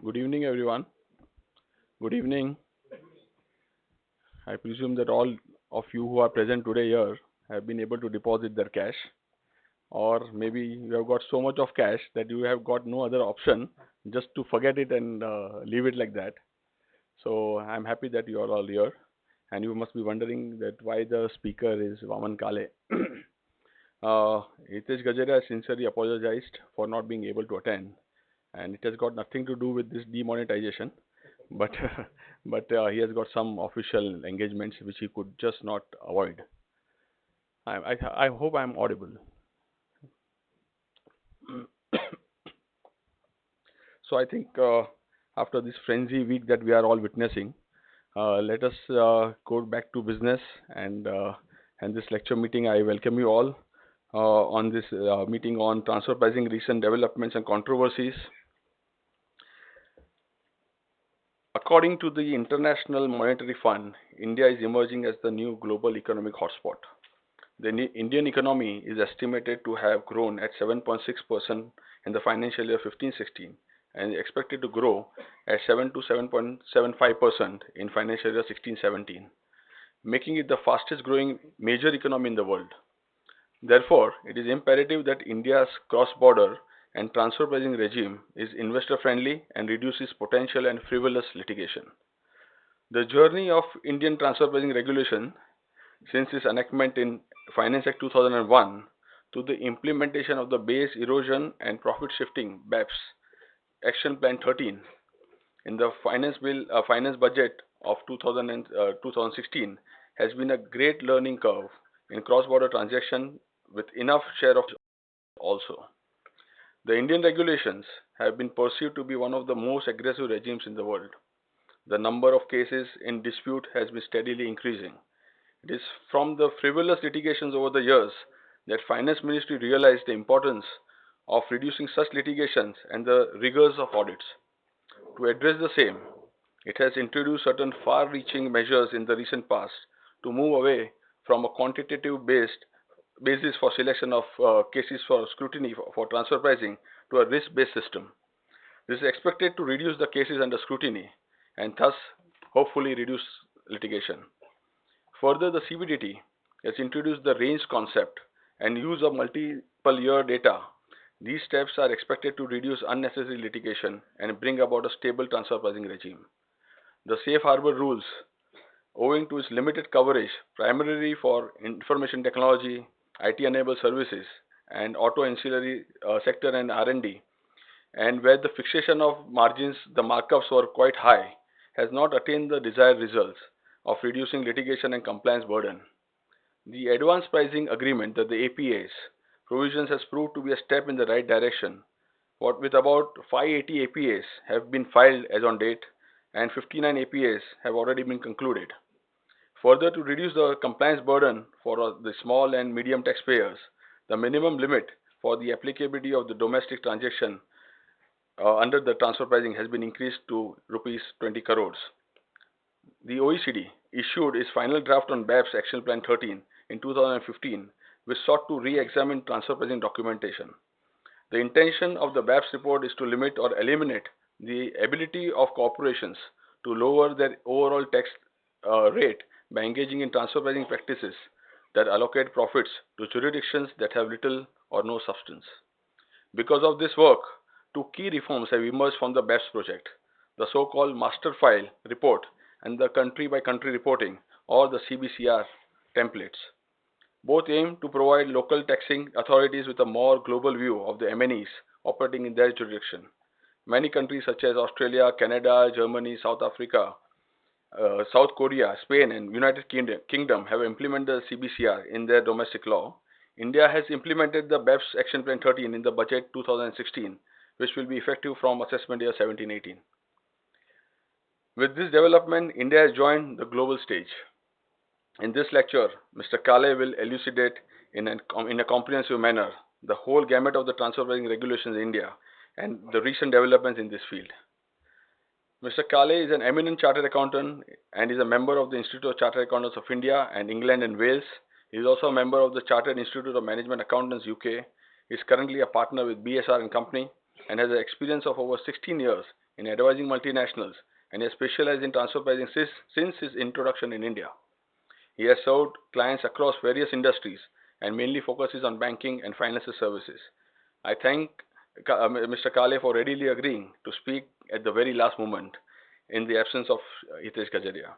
Good evening, everyone. Good evening. I presume that all of you who are present today here have been able to deposit their cash, or maybe you have got so much of cash that you have got no other option just to forget it and leave it like that. So I'm happy that you are all here, and you must be wondering that why the speaker is Waman Kale. Hitesh Gajare has sincerely apologized for not being able to attend, and it has got nothing to do with this demonetization, but he has got some official engagements which he could just not avoid. I hope I'm audible. So I think after this frenzy week that we are all witnessing, let us go back to business and this lecture meeting. I welcome you all on this meeting on transfer pricing, recent developments and controversies. According to the International Monetary Fund, India is emerging as the new global economic hotspot. The Indian economy is estimated to have grown at 7.6% in the financial year 15-16 and is expected to grow at 7 to 7.75% in financial year 16-17, making it the fastest growing major economy in the world. Therefore, it is imperative that India's cross-border and transfer pricing regime is investor friendly and reduces potential and frivolous litigation. The journey of Indian transfer pricing regulation since its enactment in Finance Act 2001 to the implementation of the Base Erosion and Profit Shifting BEPS Action Plan 13 in the finance budget of 2016 has been a great learning curve in cross-border transaction with enough share of also. The Indian regulations have been perceived to be one of the most aggressive regimes in the world. The number of cases in dispute has been steadily increasing. It is from the frivolous litigations over the years that Finance Ministry realized the importance of reducing such litigations and the rigors of audits. To address the same, it has introduced certain far-reaching measures in the recent past to move away from a quantitative based basis for selection of cases for scrutiny for transfer pricing to a risk-based system. This is expected to reduce the cases under scrutiny and thus hopefully reduce litigation. Further, the CBDT has introduced the range concept and use of multiple year data. These steps are expected to reduce unnecessary litigation and bring about a stable transfer pricing regime. The safe harbor rules, owing to its limited coverage primarily for information technology, IT-enabled services, and auto ancillary sector and R&D, and where the fixation of margins, the markups were quite high, has not attained the desired results of reducing litigation and compliance burden. The Advanced Pricing Agreement, that the APAs, provisions has proved to be a step in the right direction. What with about 580 APAs have been filed as on date, and 59 APAs have already been concluded. Further, to reduce the compliance burden for the small and medium taxpayers, the minimum limit for the applicability of the domestic transaction under the transfer pricing has been increased to rupees 20 crores. The OECD issued its final draft on BEPS Action Plan 13 in 2015, which sought to re-examine transfer pricing documentation. The intention of the BEPS report is to limit or eliminate the ability of corporations to lower their overall tax rate by engaging in transfer pricing practices that allocate profits to jurisdictions that have little or no substance. Because of this work, two key reforms have emerged from the BEPS project: the so-called master file report and the country by country reporting, or the CBCR templates. Both aim to provide local taxing authorities with a more global view of the MNEs operating in their jurisdiction. Many countries such as Australia, Canada, Germany, South Africa, South Korea, Spain, and United Kingdom have implemented the CBCR in their domestic law. India has implemented the BEPS Action Plan 13 in the budget 2016, which will be effective from assessment year 17-18. With this development, India has joined the global stage. In this lecture, Mr. Kale will elucidate in a comprehensive manner the whole gamut of the transfer pricing regulations in India and the recent developments in this field. Mr. Kale is an eminent chartered accountant and is a member of the Institute of Chartered Accountants of India and England and Wales. He is also a member of the Chartered Institute of Management Accountants UK. He is currently a partner with BSR and Company and has an experience of over 16 years in advising multinationals and has specialized in transfer pricing since his introduction in India. He has served clients across various industries and mainly focuses on banking and financial services. I thank Mr. Kale for readily agreeing to speak at the very last moment in the absence of Hitesh Gajaria.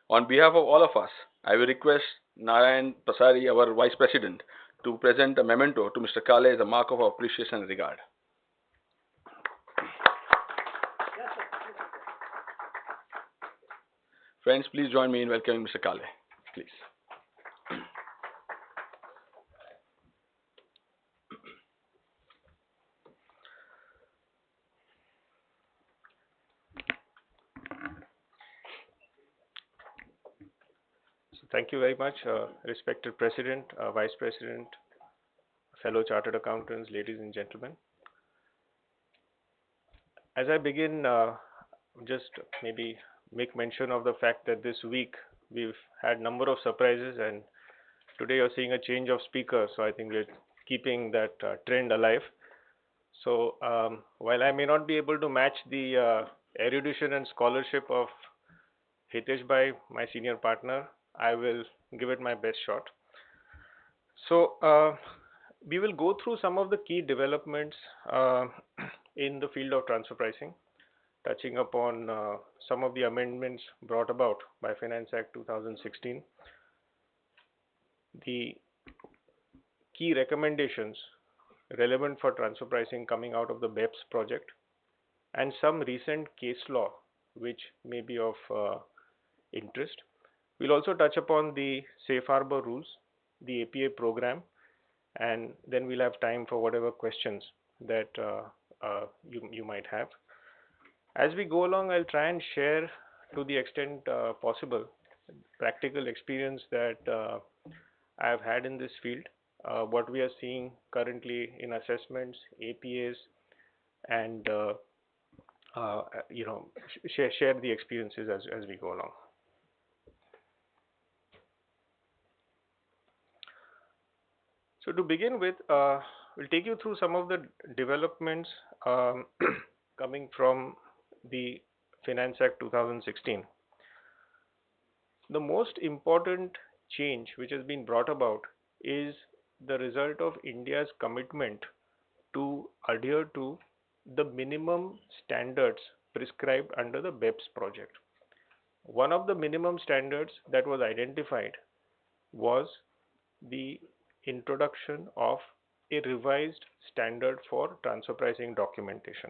On behalf of all of us, I will request Narayan Pasari, our Vice President, to present a memento to Mr. Kale as a mark of appreciation and regard. Friends, please join me in welcoming Mr. Kale. Please. Thank you very much, respected President, Vice President, fellow Chartered Accountants, ladies and gentlemen. As I begin, just maybe make mention of the fact that this week we've had number of surprises, and today you're seeing a change of speaker, so I think we're keeping that trend alive. So while I may not be able to match the erudition and scholarship of Hitesh Bhai, my senior partner, I will give it my best shot. So we will go through some of the key developments in the field of transfer pricing, touching upon some of the amendments brought about by Finance Act 2016, the key recommendations relevant for transfer pricing coming out of the BEPS project, and some recent case law which may be of interest. We'll also touch upon the safe harbor rules, the APA program, and then we'll have time for whatever questions that you might have. As we go along, I'll try and share to the extent possible practical experience that I have had in this field, what we are seeing currently in assessments, APAs, and share the experiences as we go along. So to begin with, we'll take you through some of the developments coming from the Finance Act 2016. The most important change which has been brought about is the result of India's commitment to adhere to the minimum standards prescribed under the BEPS project. One of the minimum standards that was identified was the introduction of a revised standard for transfer pricing documentation.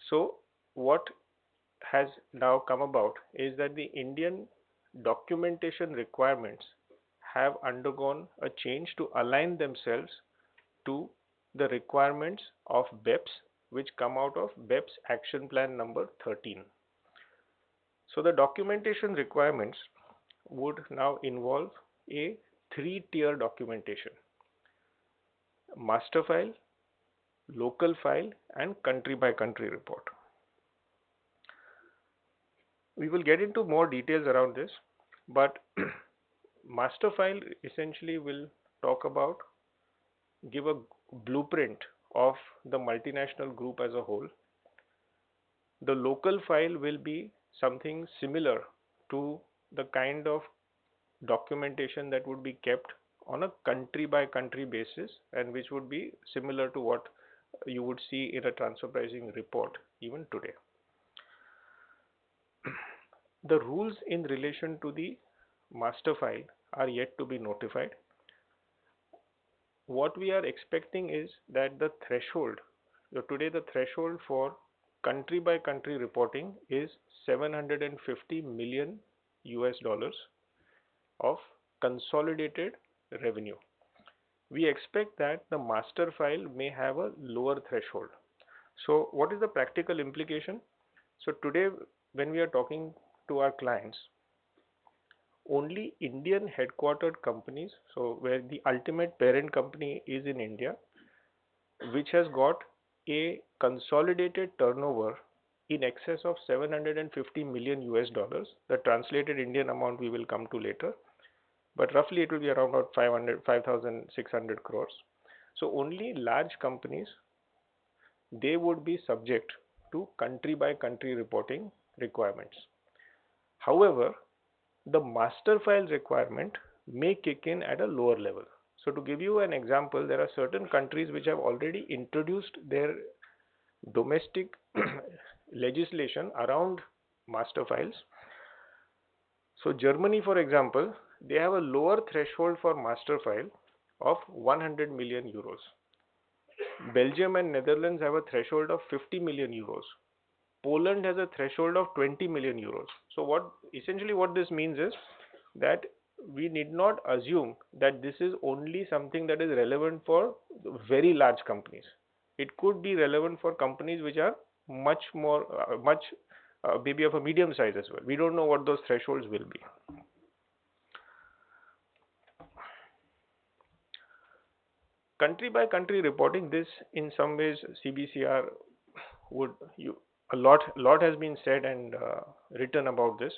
So what has now come about is that the Indian documentation requirements have undergone a change to align themselves to the requirements of BEPS, which come out of BEPS Action Plan number 13. So the documentation requirements would now involve a 3-tier documentation: master file, local file, and country by country report. We will get into more details around this, but master file essentially will talk about, give a blueprint of the multinational group as a whole. The local file will be something similar to the kind of documentation that would be kept on a country by country basis, and which would be similar to what you would see in a transfer pricing report even today. The rules in relation to the master file are yet to be notified. What we are expecting is that the threshold, today the threshold for country by country reporting is $750 million of consolidated revenue. We expect that the master file may have a lower threshold. So what is the practical implication? So today when we are talking to our clients, only Indian headquartered companies, so where the ultimate parent company is in India, which has got a consolidated turnover in excess of $750 million. The translated Indian amount we will come to later, but roughly it will be around about 5,600 crores. So only large companies they would be subject to country by country reporting requirements. However, the master file requirement may kick in at a lower level. So to give you an example, there are certain countries which have already introduced their domestic legislation around master files. So Germany, for example, they have a lower threshold for master file of 100 million euros. Belgium and Netherlands have a threshold of 50 million euros. Poland has a threshold of 20 million euros. So what this means is that we need not assume that this is only something that is relevant for very large companies. It could be relevant for companies which are much more, maybe of a medium size as well. We don't know what those thresholds will be. Country by country reporting, this in some ways CBCR would a lot has been said and written about this.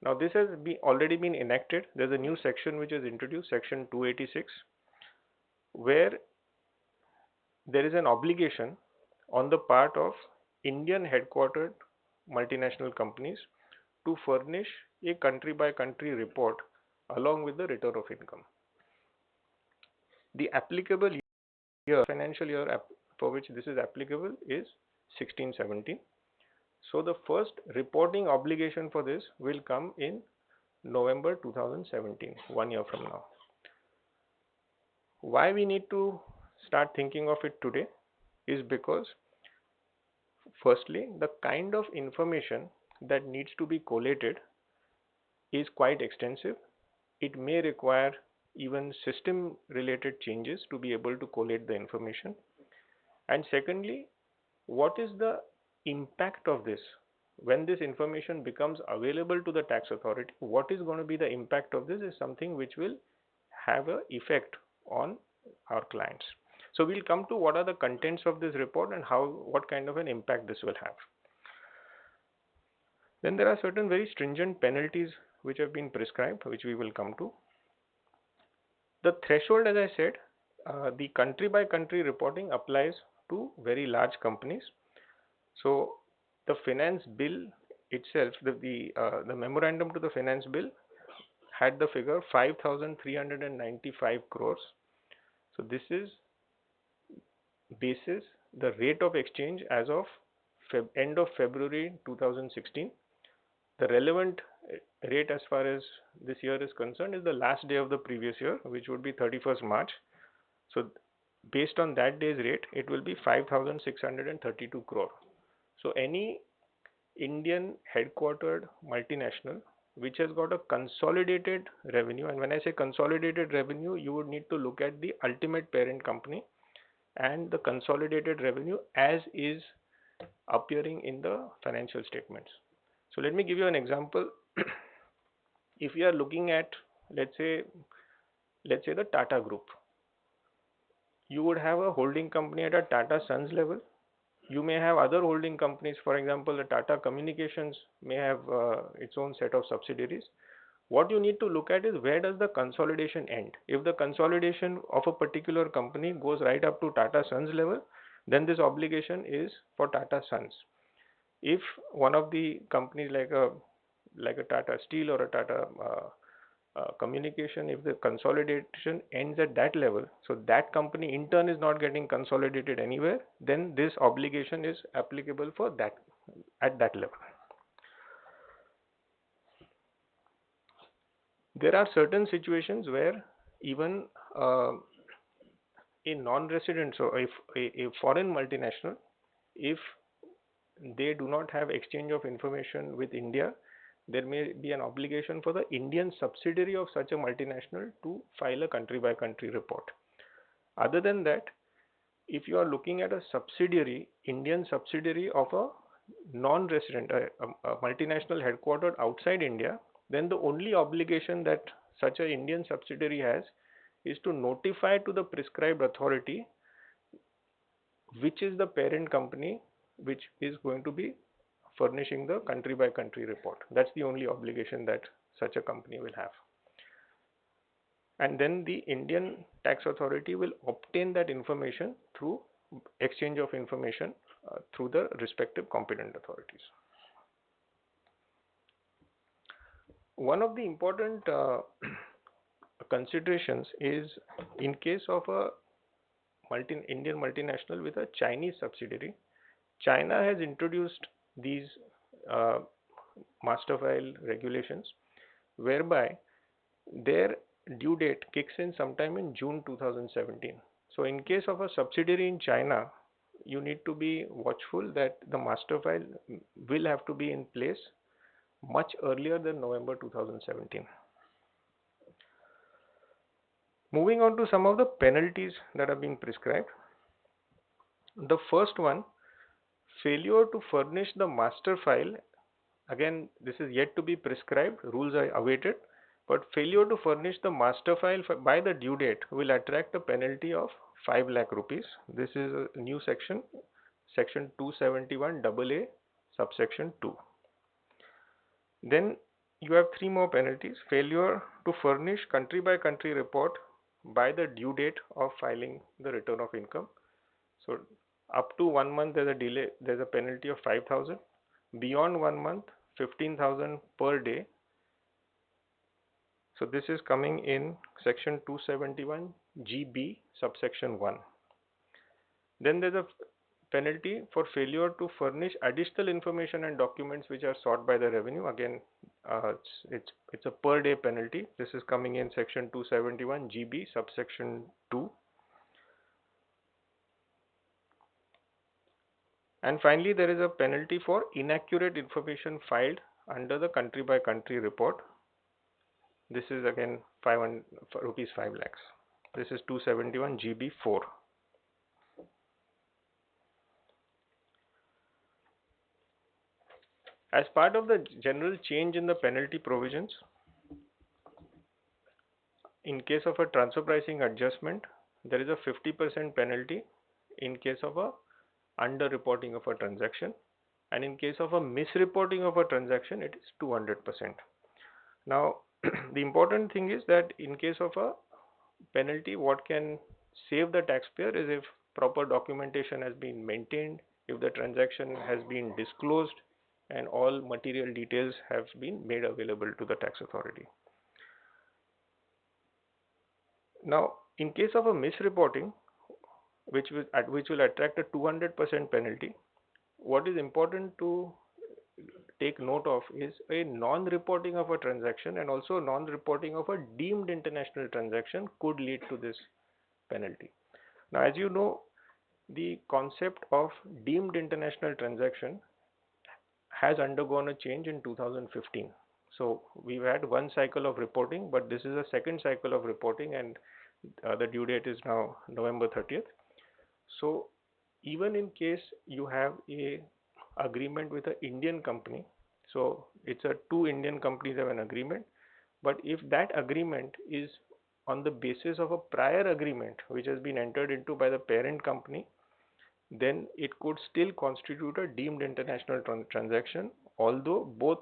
Now this has already been enacted. There's a new section which is introduced, section 286, where there is an obligation on the part of Indian headquartered multinational companies to furnish a country by country report along with the return of income. The applicable year, financial year for which this is applicable is 16-17. So the first reporting obligation for this will come in November 2017, 1 year from now. Why we need to start thinking of it today is because, firstly, the kind of information that needs to be collated is quite extensive. It may require even system related changes to be able to collate the information. And secondly, what is the impact of this? When this information becomes available to the tax authority, what is going to be the impact of this is something which will have an effect on our clients. So we'll come to what are the contents of this report and what kind of an impact this will have. Then there are certain very stringent penalties which have been prescribed, which we will come to. The threshold, as I said, the country by country reporting applies to very large companies. So the finance bill itself, the memorandum to the finance bill had the figure 5,395 crores. So this is basis the rate of exchange as of end of February 2016. The relevant rate as far as this year is concerned is the last day of the previous year, which would be 31st March. So based on that day's rate, it will be 5,632 crore. So any Indian headquartered multinational which has got a consolidated revenue, and when I say consolidated revenue, you would need to look at the ultimate parent company and the consolidated revenue as is appearing in the financial statements. So let me give you an example. If you are looking at, let's say the Tata Group, you would have a holding company at a Tata Sons level. You may have other holding companies. For example, the Tata Communications may have its own set of subsidiaries. What you need to look at is where does the consolidation end. If the consolidation of a particular company goes right up to Tata Sons level, then this obligation is for Tata Sons. If one of the companies like a Tata Steel or a Tata Communication, if the consolidation ends at that level, so that company in turn is not getting consolidated anywhere, then this obligation is applicable for that at that level. There are certain situations where even a non-resident, so if a foreign multinational, if they do not have exchange of information with India, there may be an obligation for the Indian subsidiary of such a multinational to file a country by country report. Other than that, if you are looking at a subsidiary, Indian subsidiary of a non-resident, a multinational headquartered outside India, then the only obligation that such an Indian subsidiary has is to notify to the prescribed authority which is the parent company which is going to be furnishing the country by country report. That's the only obligation that such a company will have. And then the Indian tax authority will obtain that information through exchange of information through the respective competent authorities. One of the important considerations is in case of a Indian multinational with a Chinese subsidiary, China has introduced these uh, master file regulations whereby their due date kicks in sometime in June 2017. So in case of a subsidiary in China, you need to be watchful that the master file will have to be in place much earlier than November 2017. Moving on to some of the penalties that are being prescribed. The first one, failure to furnish the master file. Again, this is yet to be prescribed, rules are awaited, but failure to furnish the master file by the due date will attract a penalty of 5 lakh rupees. This is a new section, section 271 AA subsection 2. Then you have 3 more penalties. Failure to furnish country by country report by the due date of filing the return of income. So up to 1 month there's a delay, there's a penalty of 5,000. Beyond 1 month, 15,000 per day. So this is coming in section 271 GB subsection 1. Then there's a penalty for failure to furnish additional information and documents which are sought by the revenue. Again, it's a per day penalty. This is coming in section 271 GB subsection 2. And finally, there is a penalty for inaccurate information filed under the country by country report. This is again rupees 5 lakhs. This is 271 GB 4. As part of the general change in the penalty provisions, in case of a transfer pricing adjustment, there is a 50% penalty in case of a under-reporting of a transaction, and in case of a misreporting of a transaction, it is 200%. Now, the important thing is that in case of a penalty, what can save the taxpayer is if proper documentation has been maintained, if the transaction has been disclosed, and all material details have been made available to the tax authority. Now, in case of a misreporting, which will attract a 200% penalty, what is important to take note of is a non-reporting of a transaction and also non-reporting of a deemed international transaction could lead to this penalty. Now, as you know, the concept of deemed international transaction has undergone a change in 2015. So we've had one cycle of reporting, but this is a second cycle of reporting, and the due date is now November 30th. So even in case you have a agreement with an Indian company, so it's a 2 Indian companies have an agreement, but if that agreement is on the basis of a prior agreement which has been entered into by the parent company, then it could still constitute a deemed international transaction, although both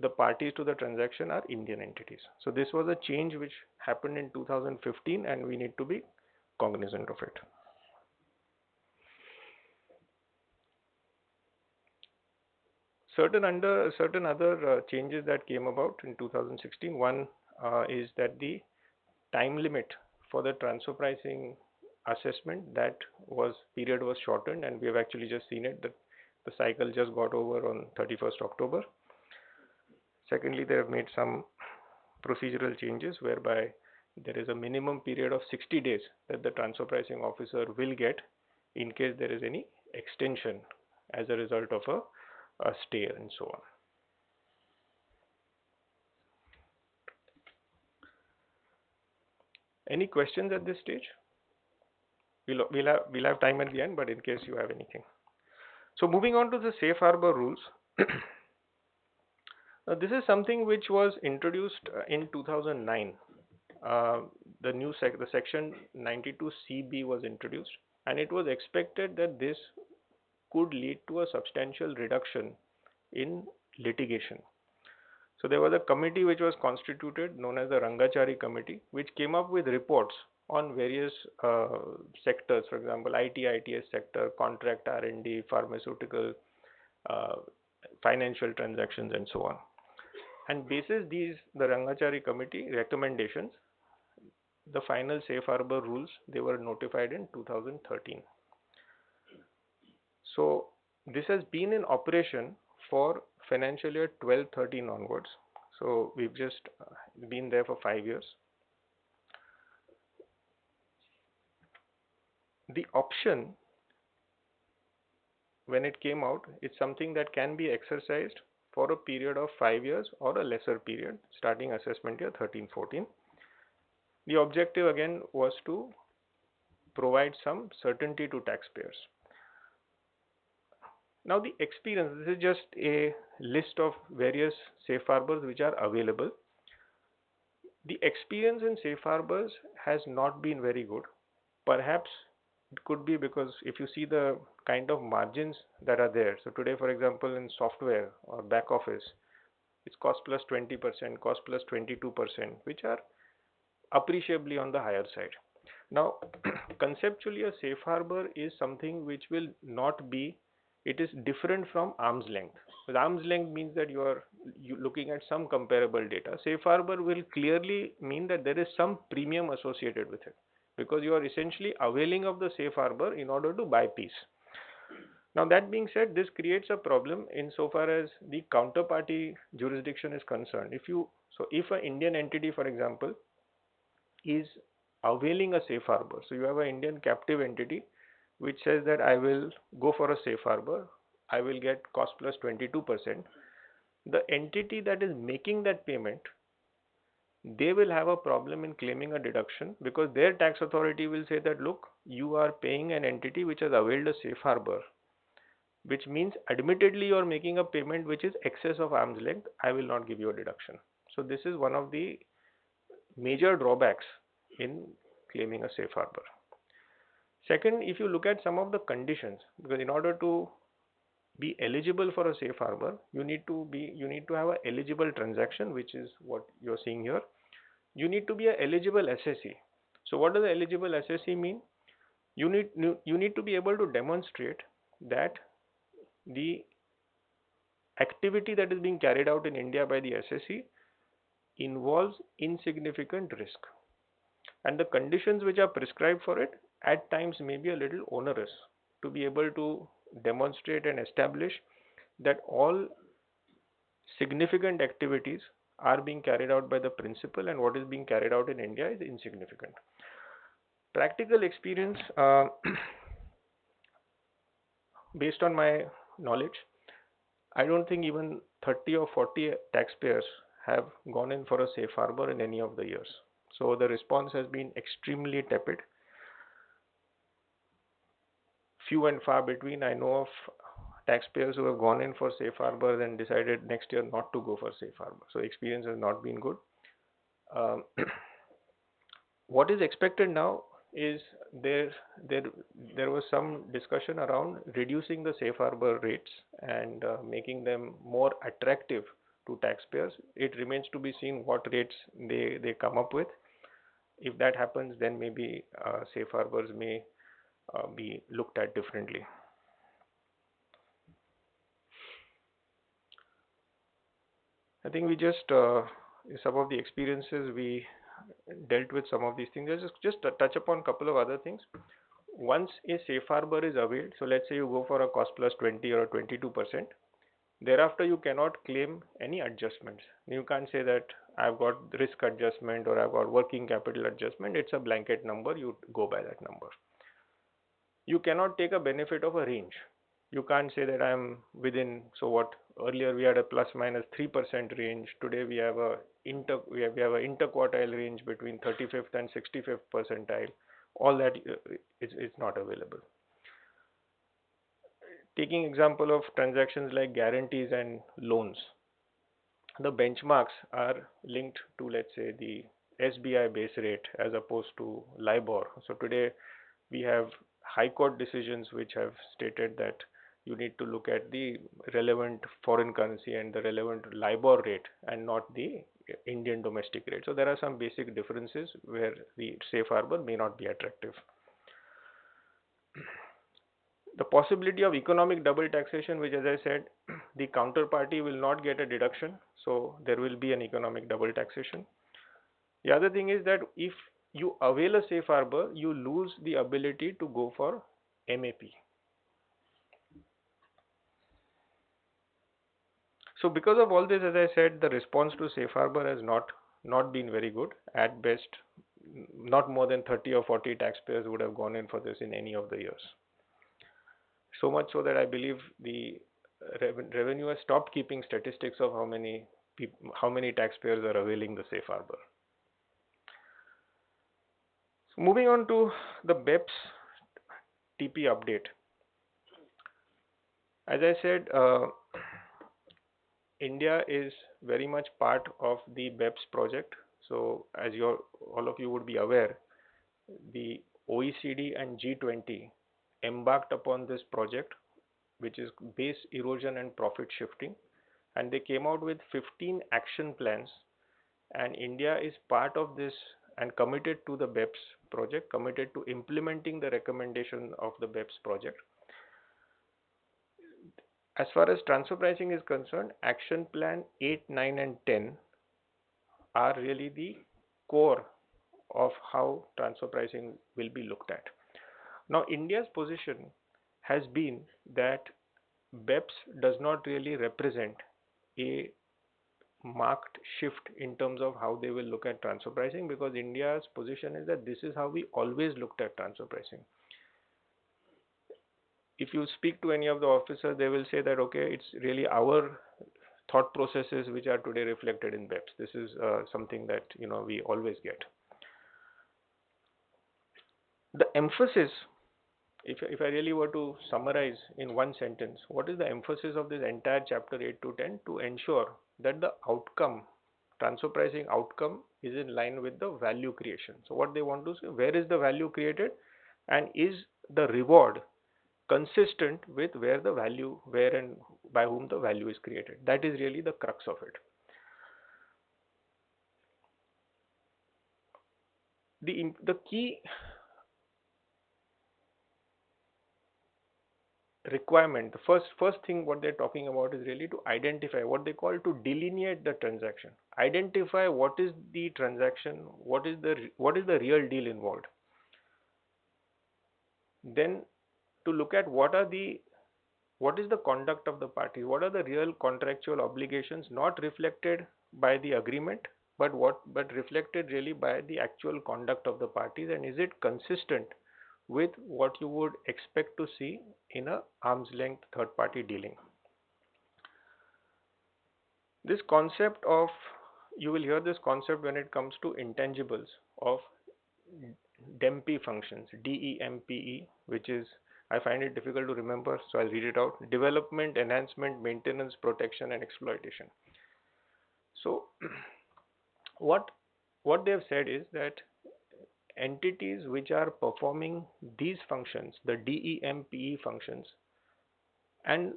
the parties to the transaction are Indian entities. So this was a change which happened in 2015 and we need to be cognizant of it. Certain other changes that came about in 2016. One is that the time limit for the transfer pricing assessment period was shortened, and we have actually just seen it that the cycle just got over on 31st October. Secondly, they have made some procedural changes whereby there is a minimum period of 60 days that the transfer pricing officer will get in case there is any extension as a result of a stay and so on. Any questions at this stage? We'll have time at the end, but in case you have anything. So moving on to the safe harbor rules. This is something which was introduced in 2009. The section 92CB was introduced, and it was expected that this could lead to a substantial reduction in litigation. So there was a committee which was constituted known as the Rangachari committee, which came up with reports on various sectors, for example, IT, ITS sector, contract R&D, pharmaceutical, uh, financial transactions, and so on. And basis these, the Rangachari committee recommendations, the final safe harbor rules, they were notified in 2013. So this has been in operation for financial year 12-13 onwards. So we've just been there for 5 years. The option, when it came out, it's something that can be exercised for a period of 5 years or a lesser period, starting assessment year 13-14. The objective again was to provide some certainty to taxpayers. Now the experience, this is just a list of various safe harbors which are available. The experience in safe harbors has not been very good. Perhaps it could be because if you see the kind of margins that are there. So today, for example, in software or back office, it's cost plus 20%, cost plus 22%, which are appreciably on the higher side. Now, conceptually, a safe harbor is something which will not be, it is different from arm's length. With arm's length means that you are looking at some comparable data. Safe harbor will clearly mean that there is some premium associated with it, because you are essentially availing of the safe harbor in order to buy peace. Now that being said, this creates a problem insofar as the counterparty jurisdiction is concerned. If an Indian entity, for example, is availing a safe harbor, so you have an Indian captive entity which says that I will go for a safe harbor, I will get cost plus 22%. The entity that is making that payment, they will have a problem in claiming a deduction, because their tax authority will say that, look, you are paying an entity which has availed a safe harbor, which means admittedly you are making a payment which is excess of arm's length, I will not give you a deduction. So this is one of the major drawbacks in claiming a safe harbor. Second, if you look at some of the conditions, because in order to be eligible for a safe harbor, you need to have an eligible transaction, which is what you're seeing here. You need to be an eligible SSE. So what does the eligible SSE mean? You need to be able to demonstrate that the activity that is being carried out in India by the SSE involves insignificant risk, and the conditions which are prescribed for it at times may be a little onerous to be able to demonstrate and establish that all significant activities are being carried out by the principal, and what is being carried out in India is insignificant. Practical experience, based on my knowledge, I don't think even 30 or 40 taxpayers have gone in for a safe harbor in any of the years. So the response has been extremely tepid. Few and far between. I know of taxpayers who have gone in for safe harbor and decided next year not to go for safe harbor. So experience has not been good. Um, what is expected now is there was some discussion around reducing the safe harbor rates and making them more attractive to taxpayers. It remains to be seen what rates they come up with. If that happens, then maybe safe harbors may be looked at differently. I think we just some of the experiences we dealt with some of these things. Just touch upon a couple of other things. Once a safe harbor is availed, so let's say you go for a cost plus 20 or 22%, thereafter you cannot claim any adjustments. You can't say that I've got risk adjustment or I've got working capital adjustment. It's a blanket number, you go by that number. You cannot take a benefit of a range. You can't say that I'm within, so what, earlier we had a plus minus 3% range, today we have a interquartile range between 35th and 65th percentile. All that is not available. Taking example of transactions like guarantees and loans, the benchmarks are linked to, let's say, the SBI base rate as opposed to LIBOR. So today we have high court decisions which have stated that you need to look at the relevant foreign currency and the relevant LIBOR rate and not the Indian domestic rate. So there are some basic differences where the safe harbor may not be attractive. The possibility of economic double taxation, which, as I said, the counterparty will not get a deduction, so there will be an economic double taxation. The other thing is that if you avail a safe harbor, you lose the ability to go for MAP. So because of all this, as I said, the response to safe harbor has not been very good. At best, not more than 30 or 40 taxpayers would have gone in for this in any of the years. So much so that I believe the revenue has stopped keeping statistics of how many taxpayers are availing the safe harbor. So moving on to the BEPS TP update. As I said, India is very much part of the BEPS project. So as all of you would be aware, the OECD and G20 embarked upon this project, which is base erosion and profit shifting, and they came out with 15 action plans, and India is part of this and committed to the BEPS project, committed to implementing the recommendation of the BEPS project. As far as transfer pricing is concerned, action plan 8, 9 and 10 are really the core of how transfer pricing will be looked at. Now, India's position has been that BEPS does not really represent a marked shift in terms of how they will look at transfer pricing, because India's position is that this is how we always looked at transfer pricing. If you speak to any of the officers, they will say that okay, it's really our thought processes which are today reflected in BEPS. This is something that we always get. The emphasis, if I really were to summarize in one sentence, what is the emphasis of this entire chapter 8 to 10? To ensure that the outcome, transfer pricing outcome, is in line with the value creation. So what they want to say, where is the value created, and is the reward consistent with where and by whom the value is created. That is really the crux of it. The key requirement, the first thing what they're talking about is really to identify what they call to delineate the transaction. Identify what is the transaction, what is the real deal involved. Then to look at what is the conduct of the parties, what are the real contractual obligations not reflected by the agreement, but reflected really by the actual conduct of the parties, and is it consistent with what you would expect to see in a arm's length third party dealing. This concept of, you will hear this concept when it comes to intangibles of DEMPE functions, DEMPE, which is, I find it difficult to remember, so I'll read it out: development, enhancement, maintenance, protection and exploitation. So what they have said is that entities which are performing these functions, the DEMPE functions, and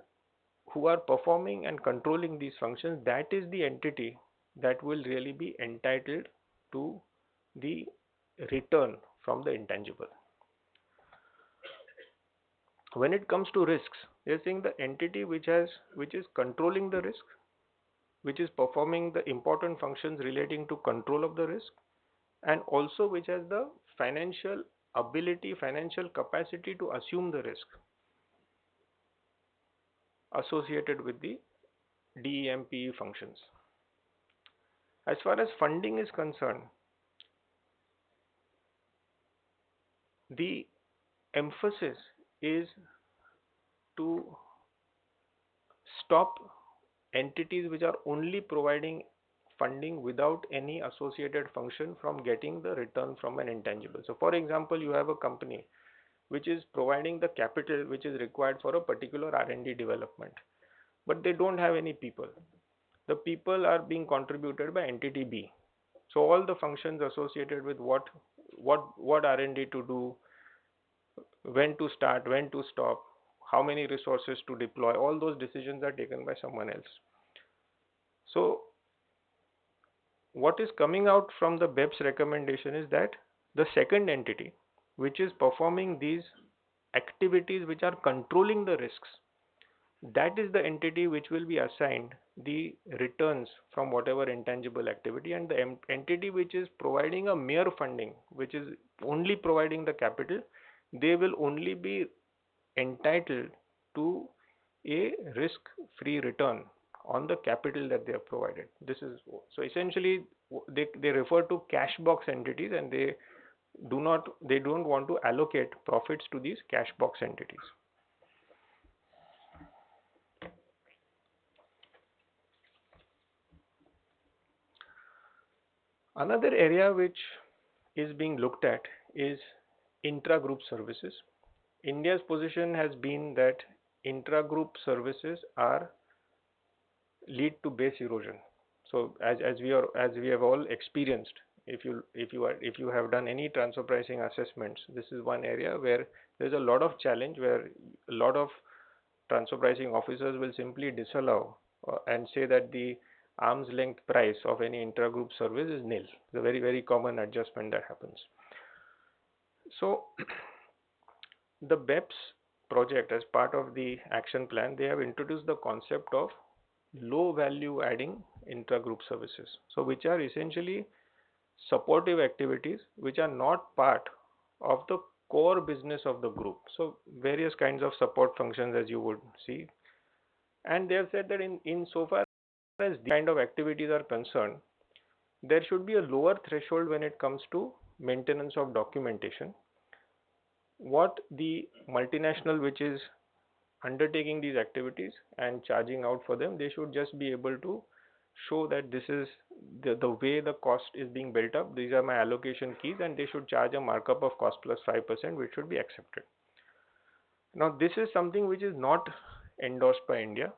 who are performing and controlling these functions, that is the entity that will really be entitled to the return from the intangible. When it comes to risks, they are saying the entity which is controlling the risk, which is performing the important functions relating to control of the risk, and also which has the financial ability, financial capacity to assume the risk associated with the DEMPE functions. As far as funding is concerned, the emphasis is to stop entities which are only providing funding without any associated function from getting the return from an intangible. So for example, you have a company which is providing the capital which is required for a particular R&D development, but they don't have any people. The people are being contributed by entity B. So all the functions associated with what R&D to do, when to start, when to stop, how many resources to deploy, all those decisions are taken by someone else. So what is coming out from the BEPS recommendation is that the second entity, which is performing these activities which are controlling the risks, that is the entity which will be assigned the returns from whatever intangible activity, and the entity which is providing a mere funding, which is only providing the capital, they will only be entitled to a risk free return on the capital that they have provided. This is so essentially they refer to cash box entities, and they don't want to allocate profits to these cash box entities. Another area which is being looked at is intra-group services. India's position has been that intra-group services are lead to base erosion. So as we have all experienced, if you have done any transfer pricing assessments, this is one area where there's a lot of challenge, where a lot of transfer pricing officers will simply disallow and say that the arm's length price of any intra-group service is nil. It's a very, very common adjustment that happens. So the BEPS project, as part of the action plan, they have introduced the concept of low value adding intra-group services. So which are essentially supportive activities which are not part of the core business of the group. So various kinds of support functions, as you would see. And they have said that in so far as these kind of activities are concerned, there should be a lower threshold when it comes to maintenance of documentation. What the multinational which is undertaking these activities and charging out for them, they should just be able to show that this is the way the cost is being built up. These are my allocation keys, and they should charge a markup of cost plus 5%, which should be accepted. Now, this is something which is not endorsed by India.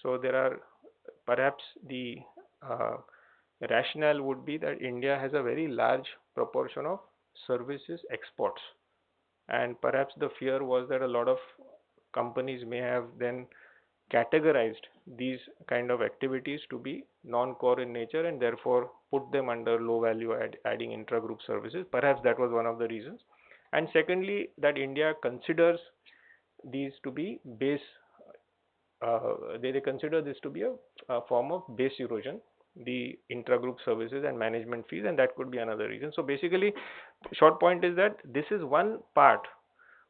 So there are perhaps the rationale would be that India has a very large proportion of services exports, and perhaps the fear was that a lot of companies may have then categorized these kind of activities to be non-core in nature and therefore put them under low value adding intra-group services. Perhaps that was one of the reasons. And secondly, that India considers these to be base, they consider this to be a form of base erosion, the intra-group services and management fees, and that could be another reason. So basically, short point is that this is one part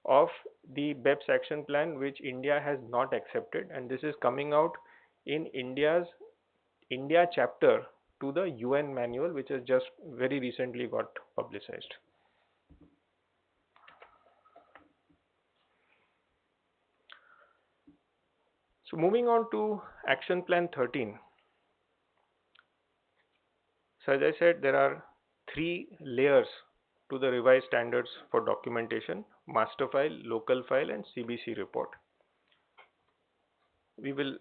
of the BEPS action plan which India has not accepted, and this is coming out in India chapter to the UN manual, which has just very recently got publicized. So moving on to action plan 13. So as I said, there are 3 layers to the revised standards for documentation: master file, local file, and CBC report. We will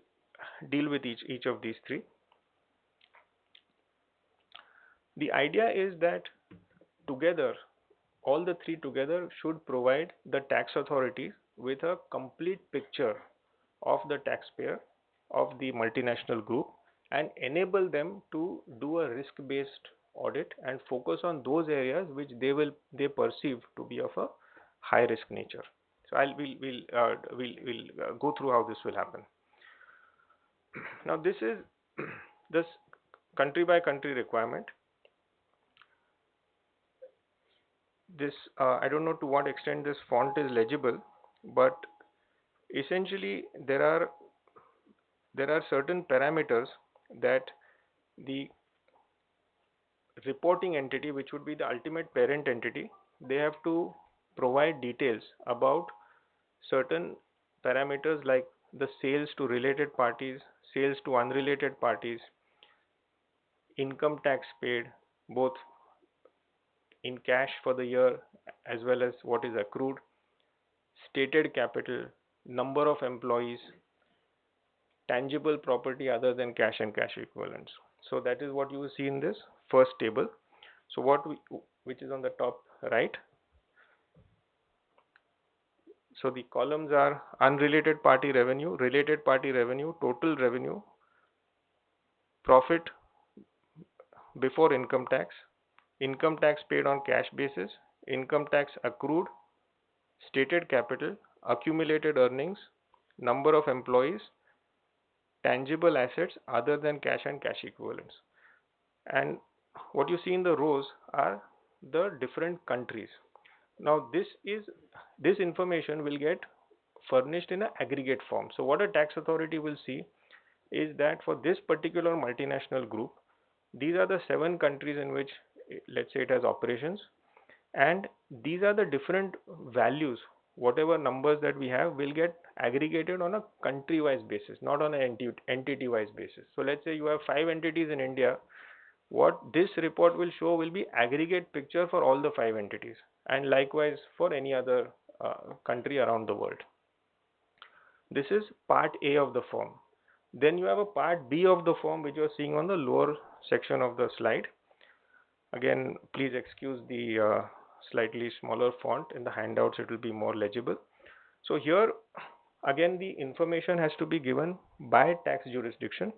deal with each of these 3. The idea is that together, all the 3 together should provide the tax authorities with a complete picture of the taxpayer of the multinational group and enable them to do a risk-based audit and focus on those areas which they perceive to be of a high risk nature. So we'll go through how this will happen. Now this is this country by country requirement. This I don't know to what extent this font is legible, but essentially there are certain parameters that the reporting entity, which would be the ultimate parent entity, they have to provide details about certain parameters like the sales to related parties, sales to unrelated parties, income tax paid both in cash for the year as well as what is accrued, stated capital, number of employees, tangible property other than cash and cash equivalents. So that is what you will see in this first table. So which is on the top right. So the columns are unrelated party revenue, related party revenue, total revenue, profit before income tax paid on cash basis, income tax accrued, stated capital, accumulated earnings, number of employees, tangible assets other than cash and cash equivalents. And what you see in the rows are the different countries. Now this information will get furnished in an aggregate form. So what a tax authority will see is that for this particular multinational group, these are the 7 countries in which, let's say, it has operations, and these are the different values. Whatever numbers that we have will get aggregated on a country wise basis, not on an entity wise basis. So let's say you have 5 entities in India. What this report will show will be aggregate picture for all the 5 entities, and likewise for any other country around the world. This is part A of the form. Then you have a part B of the form, which you are seeing on the lower section of the slide. Again, please excuse the slightly smaller font. In the handouts it will be more legible. So here again the information has to be given by tax jurisdiction,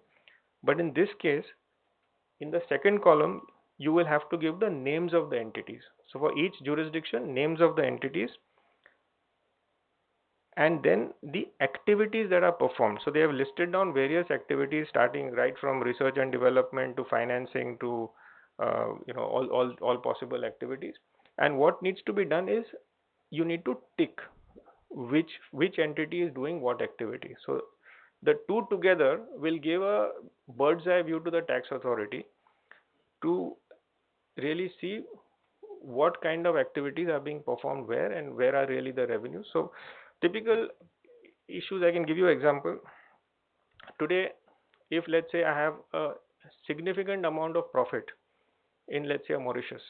but in this case, in the second column, you will have to give the names of the entities. So for each jurisdiction, names of the entities, and then the activities that are performed. So they have listed down various activities starting right from research and development to financing to all possible activities. And what needs to be done is you need to tick which entity is doing what activity. So the two together will give a bird's eye view to the tax authority to really see what kind of activities are being performed where and where are really the revenues. So typical issues, I can give you an example. Today, if let's say I have a significant amount of profit in, let's say, Mauritius,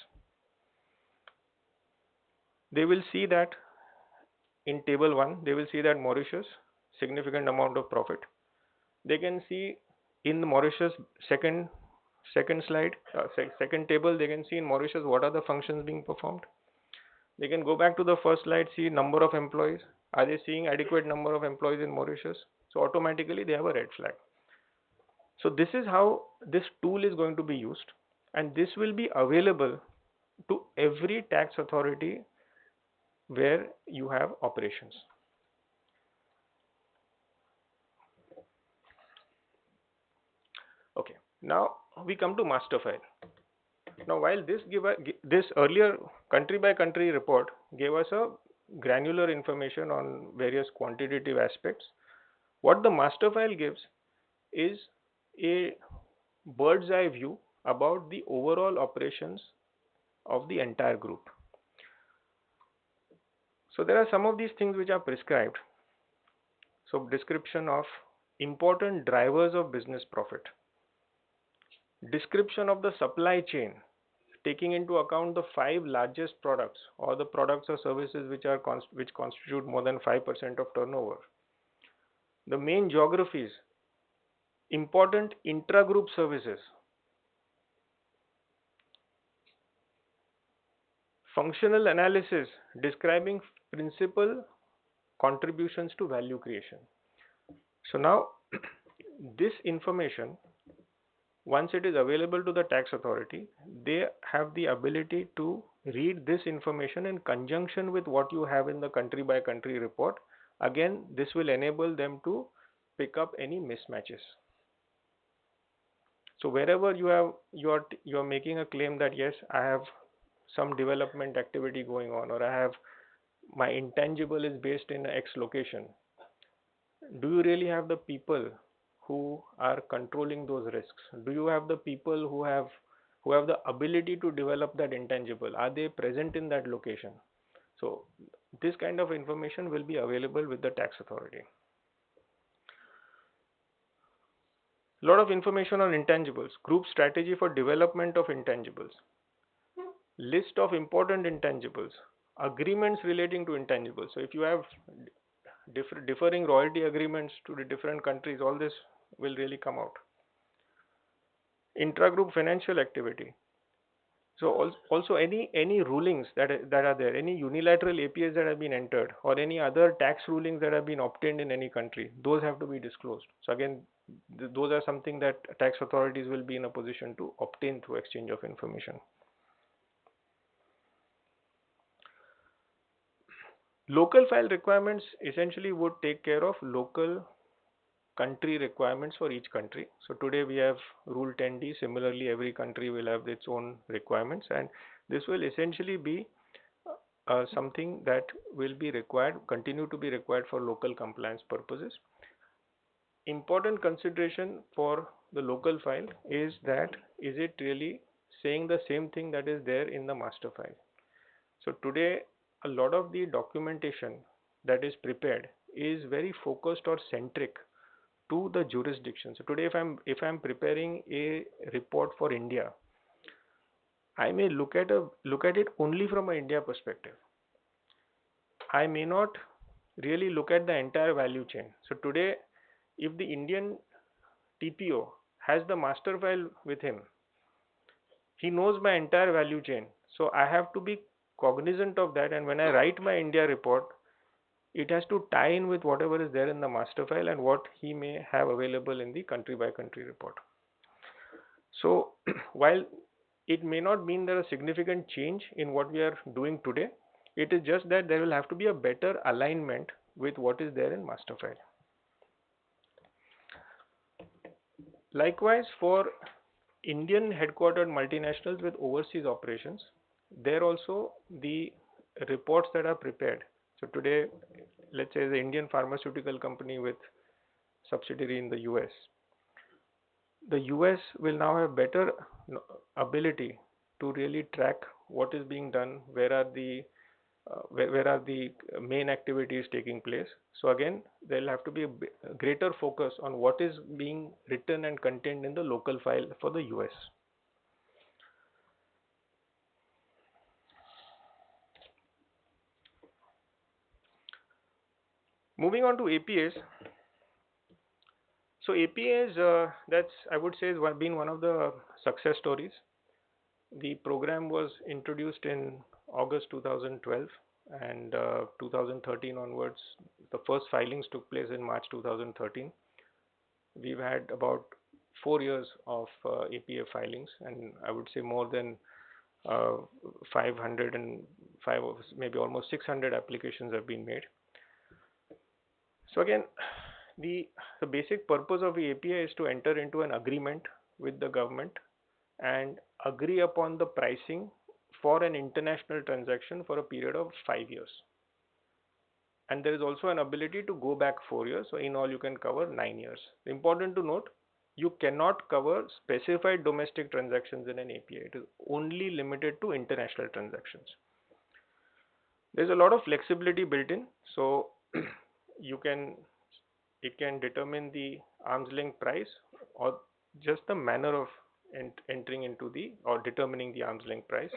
they will see that in table 1, they will see that Mauritius, significant amount of profit. They can see in the Mauritius second slide, second table, they can see in Mauritius what are the functions being performed. They can go back to the first slide, see number of employees. Are they seeing adequate number of employees in Mauritius? So automatically they have a red flag. So this is how this tool is going to be used, and this will be available to every tax authority where you have operations. Okay, now we come to master file. Now while this earlier country by country report gave us a granular information on various quantitative aspects, what the master file gives is a bird's eye view about the overall operations of the entire group. So there are some of these things which are prescribed. So description of important drivers of business profit, description of the supply chain taking into account the 5 largest products or the products or services which constitute more than 5% of turnover, the main geographies, important intra-group services, functional analysis describing principal contributions to value creation. So now this information, once it is available to the tax authority, they have the ability to read this information in conjunction with what you have in the country by country report. Again, this will enable them to pick up any mismatches. So wherever you are making a claim that yes, I have some development activity going on, or I have my intangible is based in X location, do you really have the people who are controlling those risks? Do you have the people who have the ability to develop that intangible? Are they present in that location? So this kind of information will be available with the tax authority. A lot of information on intangibles, group strategy for development of intangibles, list of important intangibles, agreements relating to intangibles. So if you have differing royalty agreements to the different countries, all this will really come out. Intra-group financial activity, So also any rulings that are there, any unilateral APAs that have been entered, or any other tax rulings that have been obtained in any country, those have to be disclosed. So again, those are something that tax authorities will be in a position to obtain through exchange of information. Local file requirements essentially would take care of local country requirements for each country. So today we have Rule 10D. Similarly, every country will have its own requirements, and this will essentially be something that will be required, continue to be required for local compliance purposes. Important consideration for the local file is that is it really saying the same thing that is there in the master file? So today a lot of the documentation that is prepared is very focused or centric to the jurisdiction. So today if I'm preparing a report for India, I may look at it only from an India perspective. I may not really look at the entire value chain. So today, if the Indian TPO has the master file with him, he knows my entire value chain. So I have to be cognizant of that, and when I write my India report, it has to tie in with whatever is there in the master file and what he may have available in the country by country report. So while it may not mean there a significant change in what we are doing today, it is just that there will have to be a better alignment with what is there in master file. Likewise, for Indian headquartered multinationals with overseas operations, there also the reports that are prepared. So today, let's say the Indian pharmaceutical company with subsidiary in the US. The US will now have better ability to really track what is being done, where are the main activities taking place. So again, there will have to be a greater focus on what is being written and contained in the local file for the US. Moving on to APAs. So APAs, that's I would say has been one of the success stories. The program was introduced in August 2012, and 2013 onwards, the first filings took place in March 2013. We've had about 4 years of APA filings, and I would say more than 505, maybe almost 600 applications have been made. So again, the basic purpose of the APA is to enter into an agreement with the government and agree upon the pricing for an international transaction for a period of 5 years. And there is also an ability to go back 4 years. So in all, you can cover 9 years. Important to note, you cannot cover specified domestic transactions in an APA. It is only limited to international transactions. There's a lot of flexibility built in. So it can determine the arm's length price or just the manner of entering into or determining the arm's length price.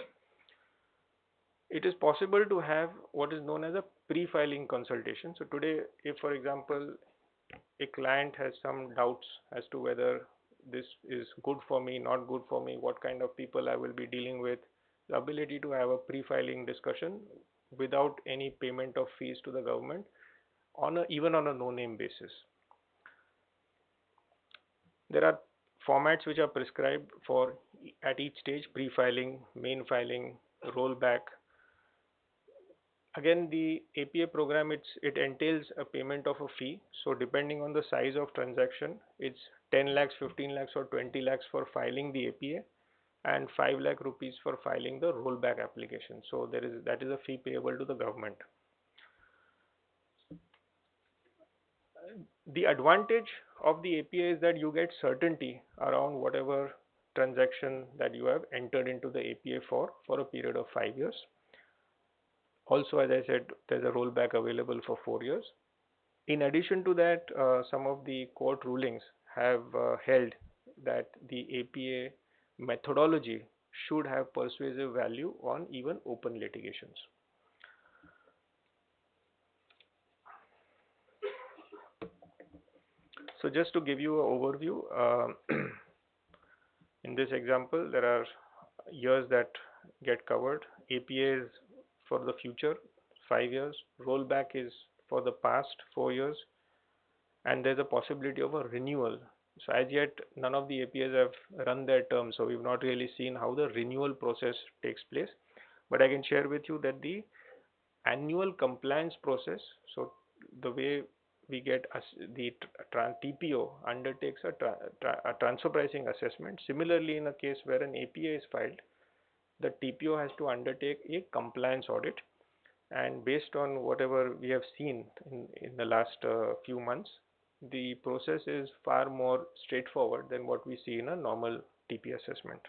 It is possible to have what is known as a pre-filing consultation. So today, if for example, a client has some doubts as to whether this is good for me, not good for me, what kind of people I will be dealing with, the ability to have a pre-filing discussion without any payment of fees to the government even on a no-name basis. There are formats which are prescribed for at each stage: pre-filing, main filing, rollback. Again, the APA program, it entails a payment of a fee. So depending on the size of transaction, it's 10 lakhs, 15 lakhs or 20 lakhs for filing the APA, and 5 lakh rupees for filing the rollback application. So that is a fee payable to the government. The advantage of the APA is that you get certainty around whatever transaction that you have entered into the APA for a period of 5 years. Also, as I said, there's a rollback available for 4 years. In addition to that, some of the court rulings have held that the APA methodology should have persuasive value on even open litigations. So just to give you an overview, in this example, there are years that get covered. APA is for the future, 5 years. Rollback is for the past 4 years, and there's a possibility of a renewal. So as yet, none of the APAs have run their term, so we've not really seen how the renewal process takes place. But I can share with you that the annual compliance process, so the way we get the TPO undertakes a transfer pricing assessment. Similarly, in a case where an APA is filed, the TPO has to undertake a compliance audit, and based on whatever we have seen in the last few months, the process is far more straightforward than what we see in a normal TP assessment.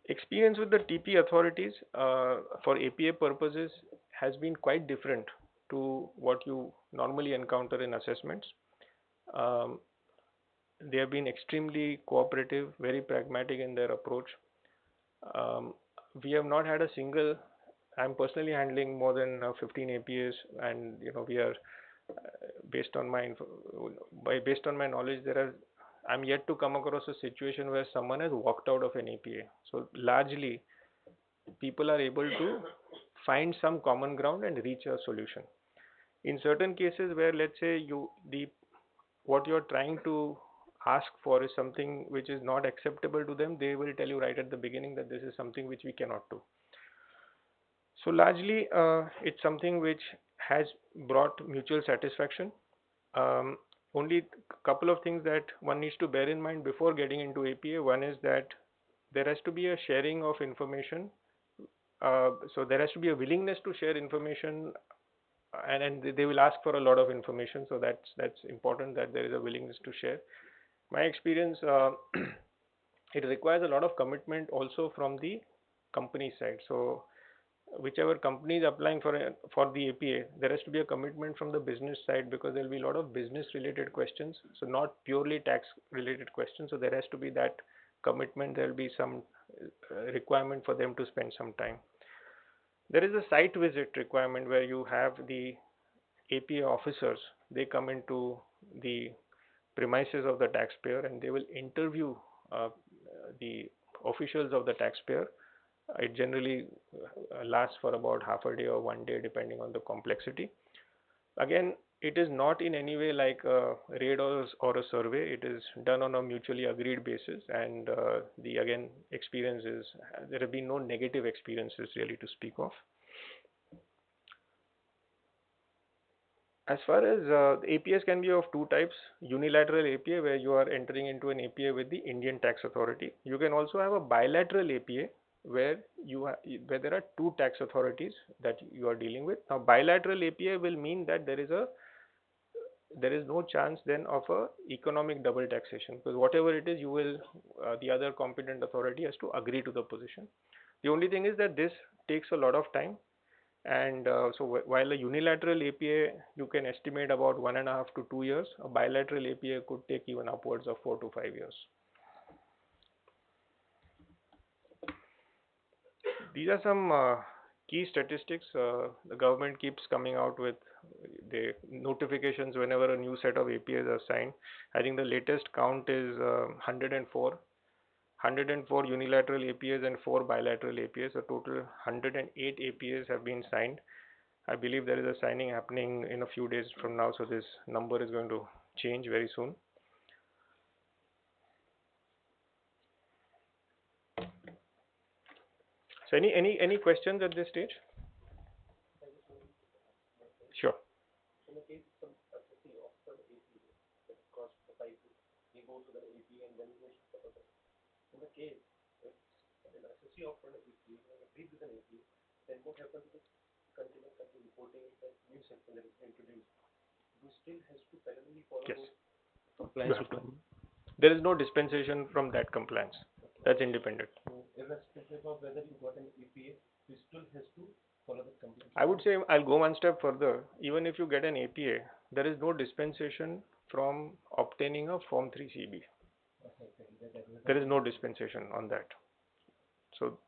Experience with the TP authorities for APA purposes has been quite different to what you normally encounter in assessments. Um, they have been extremely cooperative, very pragmatic in their approach. Um, we have not had a single. I'm personally handling more than 15 APAs, and we are based on based on my knowledge, I'm yet to come across a situation where someone has walked out of an APA. So largely, people are able to find some common ground and reach a solution. In certain cases where, let's say, what you're trying to ask for is something which is not acceptable to them, they will tell you right at the beginning that this is something which we cannot do. So largely, it's something which has brought mutual satisfaction. Um, Only couple of things that one needs to bear in mind before getting into APA. One is that there has to be a sharing of information. So there has to be a willingness to share information, and they will ask for a lot of information. So that's important, that there is a willingness to share. My experience, it requires a lot of commitment also from the company side. So whichever company is applying for the APA, there has to be a commitment from the business side, because there will be a lot of business related questions, so not purely tax related questions. So there has to be that commitment. There will be some requirement for them to spend some time. There is a site visit requirement where you have the APA officers. They come into the premises of the taxpayer, and they will interview the officials of the taxpayer. It generally lasts for about half a day or 1 day, depending on the complexity. Again, it is not in any way like a raid or a survey. It is done on a mutually agreed basis, and the again experience is, there have been no negative experiences really to speak of. As far as APAs can be of two types: unilateral APA, where you are entering into an APA with the Indian tax authority. You can also have a bilateral APA, where where there are two tax authorities that you are dealing with. Now, bilateral APA will mean that there is no chance then of a economic double taxation, because whatever it is, you will the other competent authority has to agree to the position. The only thing is that this takes a lot of time, and so while a unilateral APA you can estimate about 1.5 to 2 years, a bilateral APA could take even upwards of 4 to 5 years. These are some key statistics. The government keeps coming out with the notifications whenever a new set of APAs are signed. I think the latest count is 104 unilateral APAs and 4 bilateral APAs. A total 108 APAs have been signed. I believe there is a signing happening in a few days from now, so this number is going to change very soon. So any questions at this stage? Sure. Yes. Compliance requirement. There is no dispensation from that compliance. That's independent. Irrespective of whether you got an APA, you still has to follow the compliance. I would say I'll go one step further. Even if you get an APA, there is no dispensation from obtaining a Form 3CB. There is no dispensation on that. So,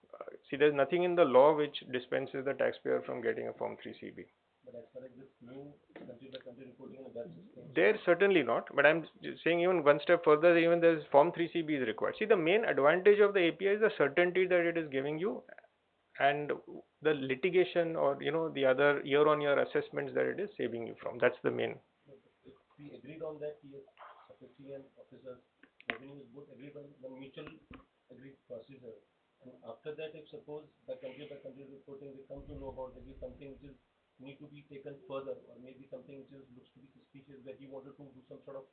see, there's nothing in the law which dispenses the taxpayer from getting a Form 3CB. But as far as this new country by country reporting and the BCAS system, There certainly not, but I'm saying even one step further, even there's Form 3CB is required. See, the main advantage of the API is the certainty that it is giving you, and the litigation or the other year-on-year assessments that it is saving you from. That's the main. if we agreed on that, yes, secretary and officers, revenue is both agreed on the mutual agreed procedure. And after that, if suppose by country reporting, they come to know about maybe something which is need to be taken further, or maybe something which is looks to be suspicious that you wanted to do some sort of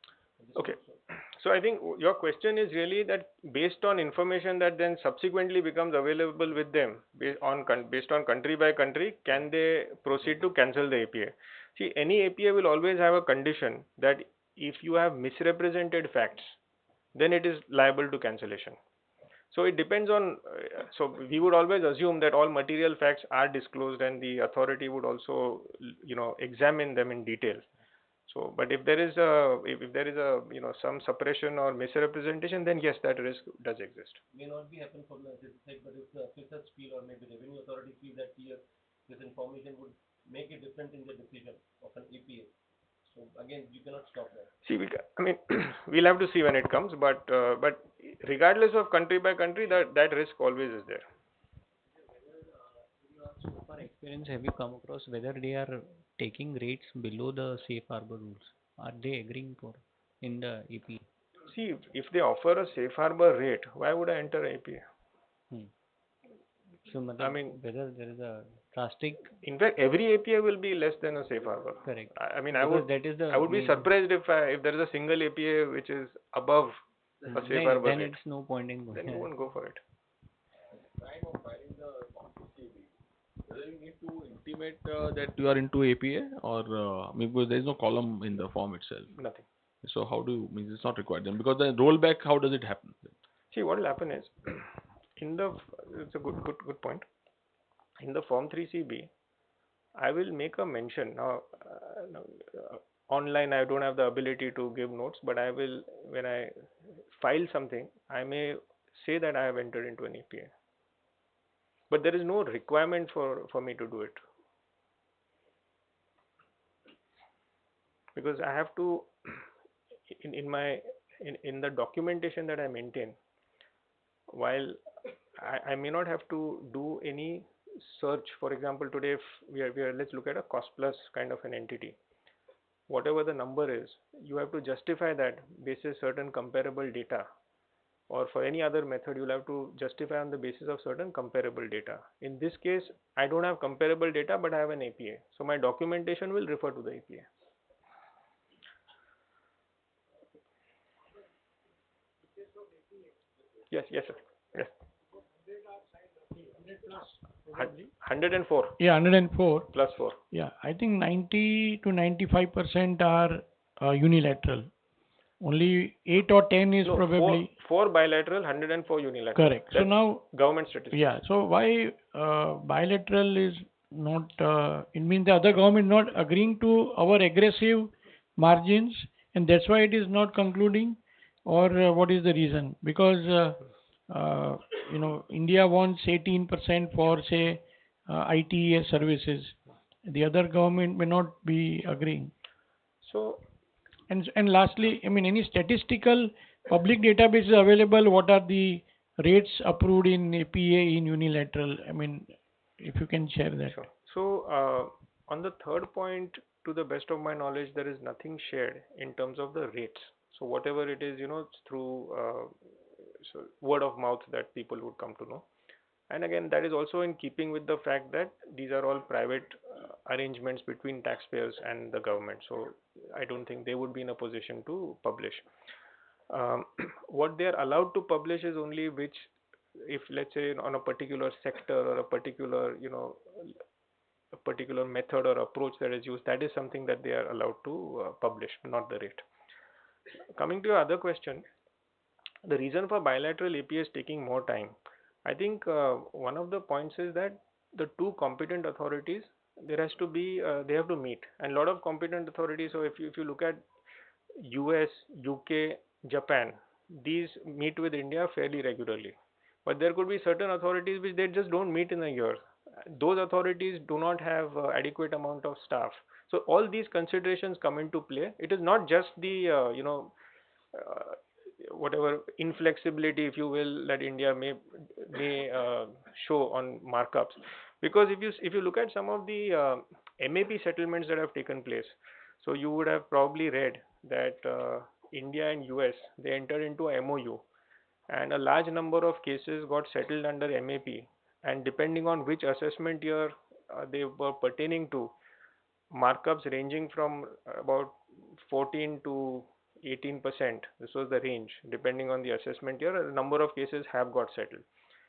Okay. also. So I think your question is really that based on information that then subsequently becomes available with them based on country by country, can they proceed to cancel the API? See, any API will always have a condition that if you have misrepresented facts, then it is liable to cancellation. So it depends on, so we would always assume that all material facts are disclosed and the authority would also, examine them in detail. So, but if there is a some suppression or misrepresentation, then yes, that risk does exist. May not be happen from this side, but if the officers feel or maybe revenue authority feel that here this information would make it different in the decision of an APA. So again, you cannot stop that. See, we'll have to see when it comes, but regardless of country by country, that risk always is there. So far experience, have you come across whether they are taking rates below the safe harbor rules? Are they agreeing for in the APA? See, if they offer a safe harbor rate, why would I enter APA? So, whether there is a drastic. In fact, every API will be less than a safe harbor. Correct. I mean, Because I would be surprised if there is a single API which is above a safe harbor then rate. it's no point in going. Then you won't go for it. Time of filing the Form 3CB, whether you need to intimate that you are into APA or because there is no column in the form itself. Nothing. So how do you mean it's not required then? Because the rollback, how does it happen? See, what will happen is, it's a good point. In the Form 3CB, I will make a mention. Now, online I don't have the ability to give notes, but I will, when I file something, I may say that I have entered into an APA. But there is no requirement for me to do it. Because I have to, in the documentation that I maintain, while I may not have to do any search. For example, today if we are let's look at a cost plus kind of an entity. Whatever the number is, you have to justify that basis certain comparable data, or for any other method you'll have to justify on the basis of certain comparable data. In this case, I don't have comparable data, but I have an APA. So my documentation will refer to the APA. Yes, sir. Yes. 104. Yeah, 104. Plus 4. Yeah, I think 90 to 95% are unilateral. Only 8 or 10 is probably. 4 bilateral, 104 unilateral. Correct. That's so now. Government statistics. Yeah, so why bilateral is not, it means the other government not agreeing to our aggressive margins, and that's why it is not concluding, or what is the reason? Because India wants 18% for say ITES services. The other government may not be agreeing. So, and lastly, any statistical public databases available? What are the rates approved in APA in unilateral? If you can share that. Sure. So, on the third point, to the best of my knowledge, there is nothing shared in terms of the rates. So whatever it is, it's through word of mouth that people would come to know. And again, that is also in keeping with the fact that these are all private arrangements between taxpayers and the government. So I don't think they would be in a position to publish. What they are allowed to publish is only which, if let's say on a particular sector or a particular, a particular method or approach that is used, that is something that they are allowed to publish, not the rate. Coming to your other question, the reason for bilateral APA is taking more time. I think one of the points is that the two competent authorities, there has to be, they have to meet, and a lot of competent authorities. So if you look at US, UK, Japan, these meet with India fairly regularly. But there could be certain authorities which they just don't meet in a year. those authorities do not have adequate amount of staff. So all these considerations come into play. It is not just the uh, whatever inflexibility, if you will, that India may show on markups, because if you look at some of the MAP settlements that have taken place, so you would have probably read that India and US, they entered into a MOU, and a large number of cases got settled under MAP, and depending on which assessment year they were pertaining to, markups ranging from about 14 to 18%. This was the range. Depending on the assessment year, a number of cases have got settled.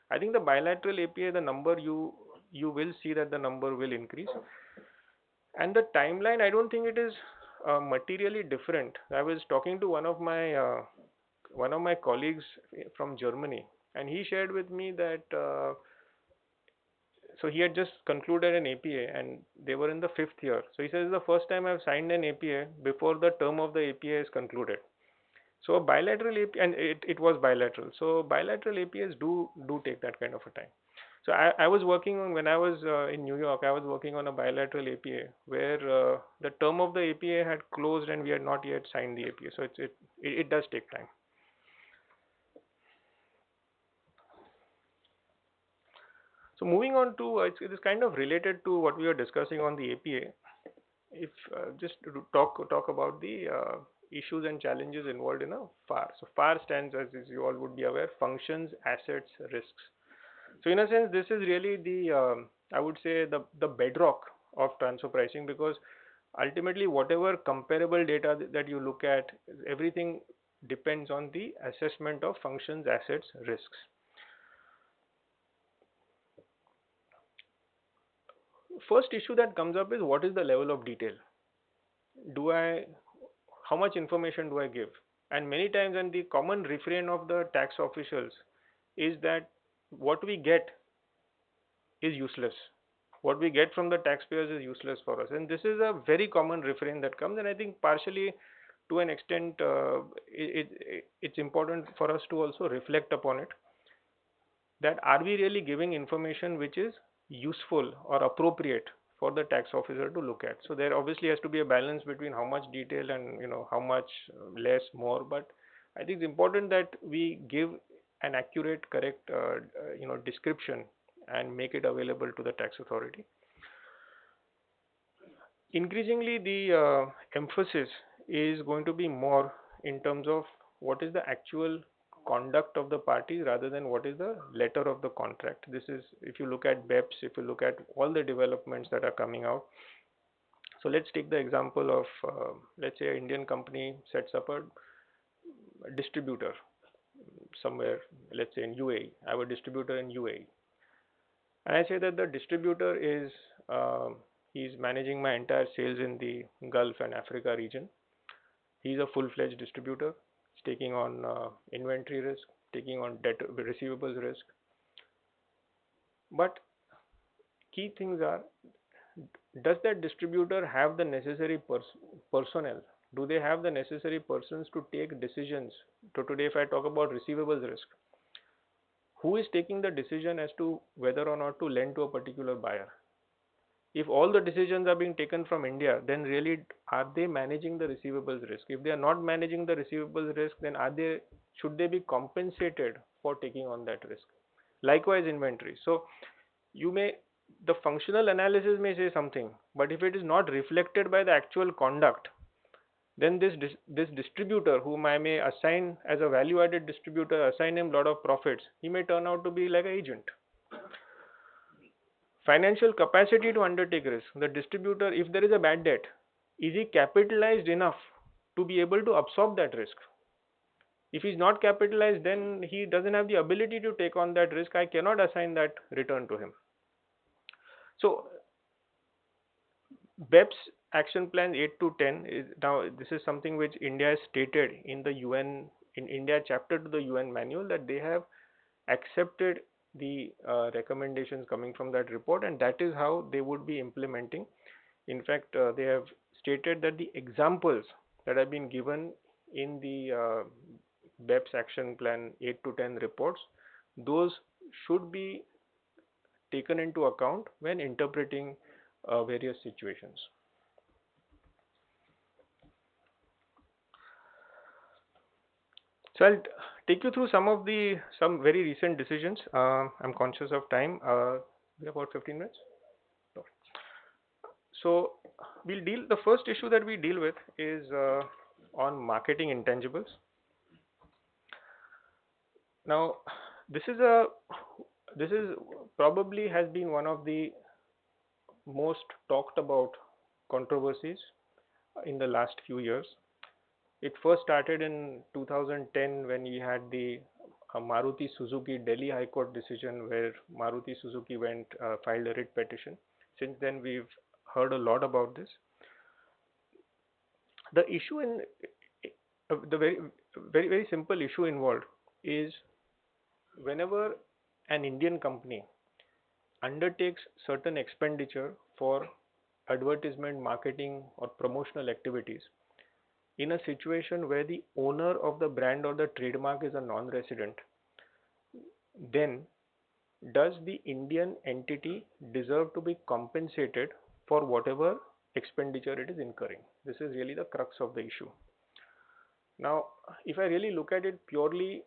I think the bilateral APA, the number you will see that the number will increase, and the timeline, I don't think it is materially different. I was talking to one of my colleagues from Germany, and he shared with me that so he had just concluded an APA and they were in the fifth year. So he says, the first time I've signed an APA before the term of the APA is concluded. So a bilateral APA, and it was bilateral. So bilateral APAs do take that kind of a time. So I was working on, when I was in New York, I was working on a bilateral APA where the term of the APA had closed and we had not yet signed the APA. So it does take time. So moving on to, it is kind of related to what we were discussing on the APA. If just to talk about the issues and challenges involved in a FAR. So FAR stands, as you all would be aware, functions, assets, risks. So in a sense, this is really the I would say the bedrock of transfer pricing, because ultimately whatever comparable data that you look at, everything depends on the assessment of functions, assets, risks. First issue that comes up is, what is the level of detail? How much information do I give? And many times, and the common refrain of the tax officials is that what we get is useless. What we get from the taxpayers is useless for us. And this is a very common refrain that comes, and I think partially to an extent it's important for us to also reflect upon it, that are we really giving information which is useful or appropriate for the tax officer to look at. So there obviously has to be a balance between how much detail and how much less, more, but I think it's important that we give an accurate, correct description and make it available to the tax authority. Increasingly, the emphasis is going to be more in terms of what is the actual conduct of the parties rather than what is the letter of the contract. This is, if you look at BEPS, if you look at all the developments that are coming out. So let's take the example of, let's say, an Indian company sets up a distributor somewhere, let's say in UAE. I have a distributor in UAE. And I say that the distributor is, he's managing my entire sales in the Gulf and Africa region. He's a full-fledged distributor. He's taking on inventory risk, taking on debt receivables risk. But key things are, does that distributor have the necessary personnel? Do they have the necessary persons to take decisions? So today, if I talk about receivables risk, who is taking the decision as to whether or not to lend to a particular buyer? If all the decisions are being taken from India, then really are they managing the receivables risk? If they are not managing the receivables risk, then should they be compensated for taking on that risk? Likewise, inventory. So the functional analysis may say something, but if it is not reflected by the actual conduct, then this distributor, whom I may assign as a value-added distributor, assign him a lot of profits, he may turn out to be like an agent. Financial capacity to undertake risk. The distributor, if there is a bad debt, is he capitalized enough to be able to absorb that risk? If he's not capitalized, then he doesn't have the ability to take on that risk. I cannot assign that return to him. So BEPS Action Plan 8 to 10 is now, this is something which India has stated in the UN, in India chapter to the UN manual, that they have accepted the recommendations coming from that report, and that is how they would be implementing. In fact, they have stated that the examples that have been given in the BEPS Action Plan 8 to 10 reports, those should be taken into account when interpreting various situations. So I'll take you through some very recent decisions. I'm conscious of time. We have about 15 minutes. No. So the first issue that we deal with is on marketing intangibles. Now, this is probably has been one of the most talked about controversies in the last few years. It first started in 2010 when we had the Maruti Suzuki Delhi High Court decision where Maruti Suzuki filed a writ petition. Since then, we've heard a lot about this. The issue the very simple issue involved is whenever an Indian company undertakes certain expenditure for advertisement, marketing, or promotional activities in a situation where the owner of the brand or the trademark is a non-resident, then does the Indian entity deserve to be compensated for whatever expenditure it is incurring? This is really the crux of the issue. Now, if I really look at it purely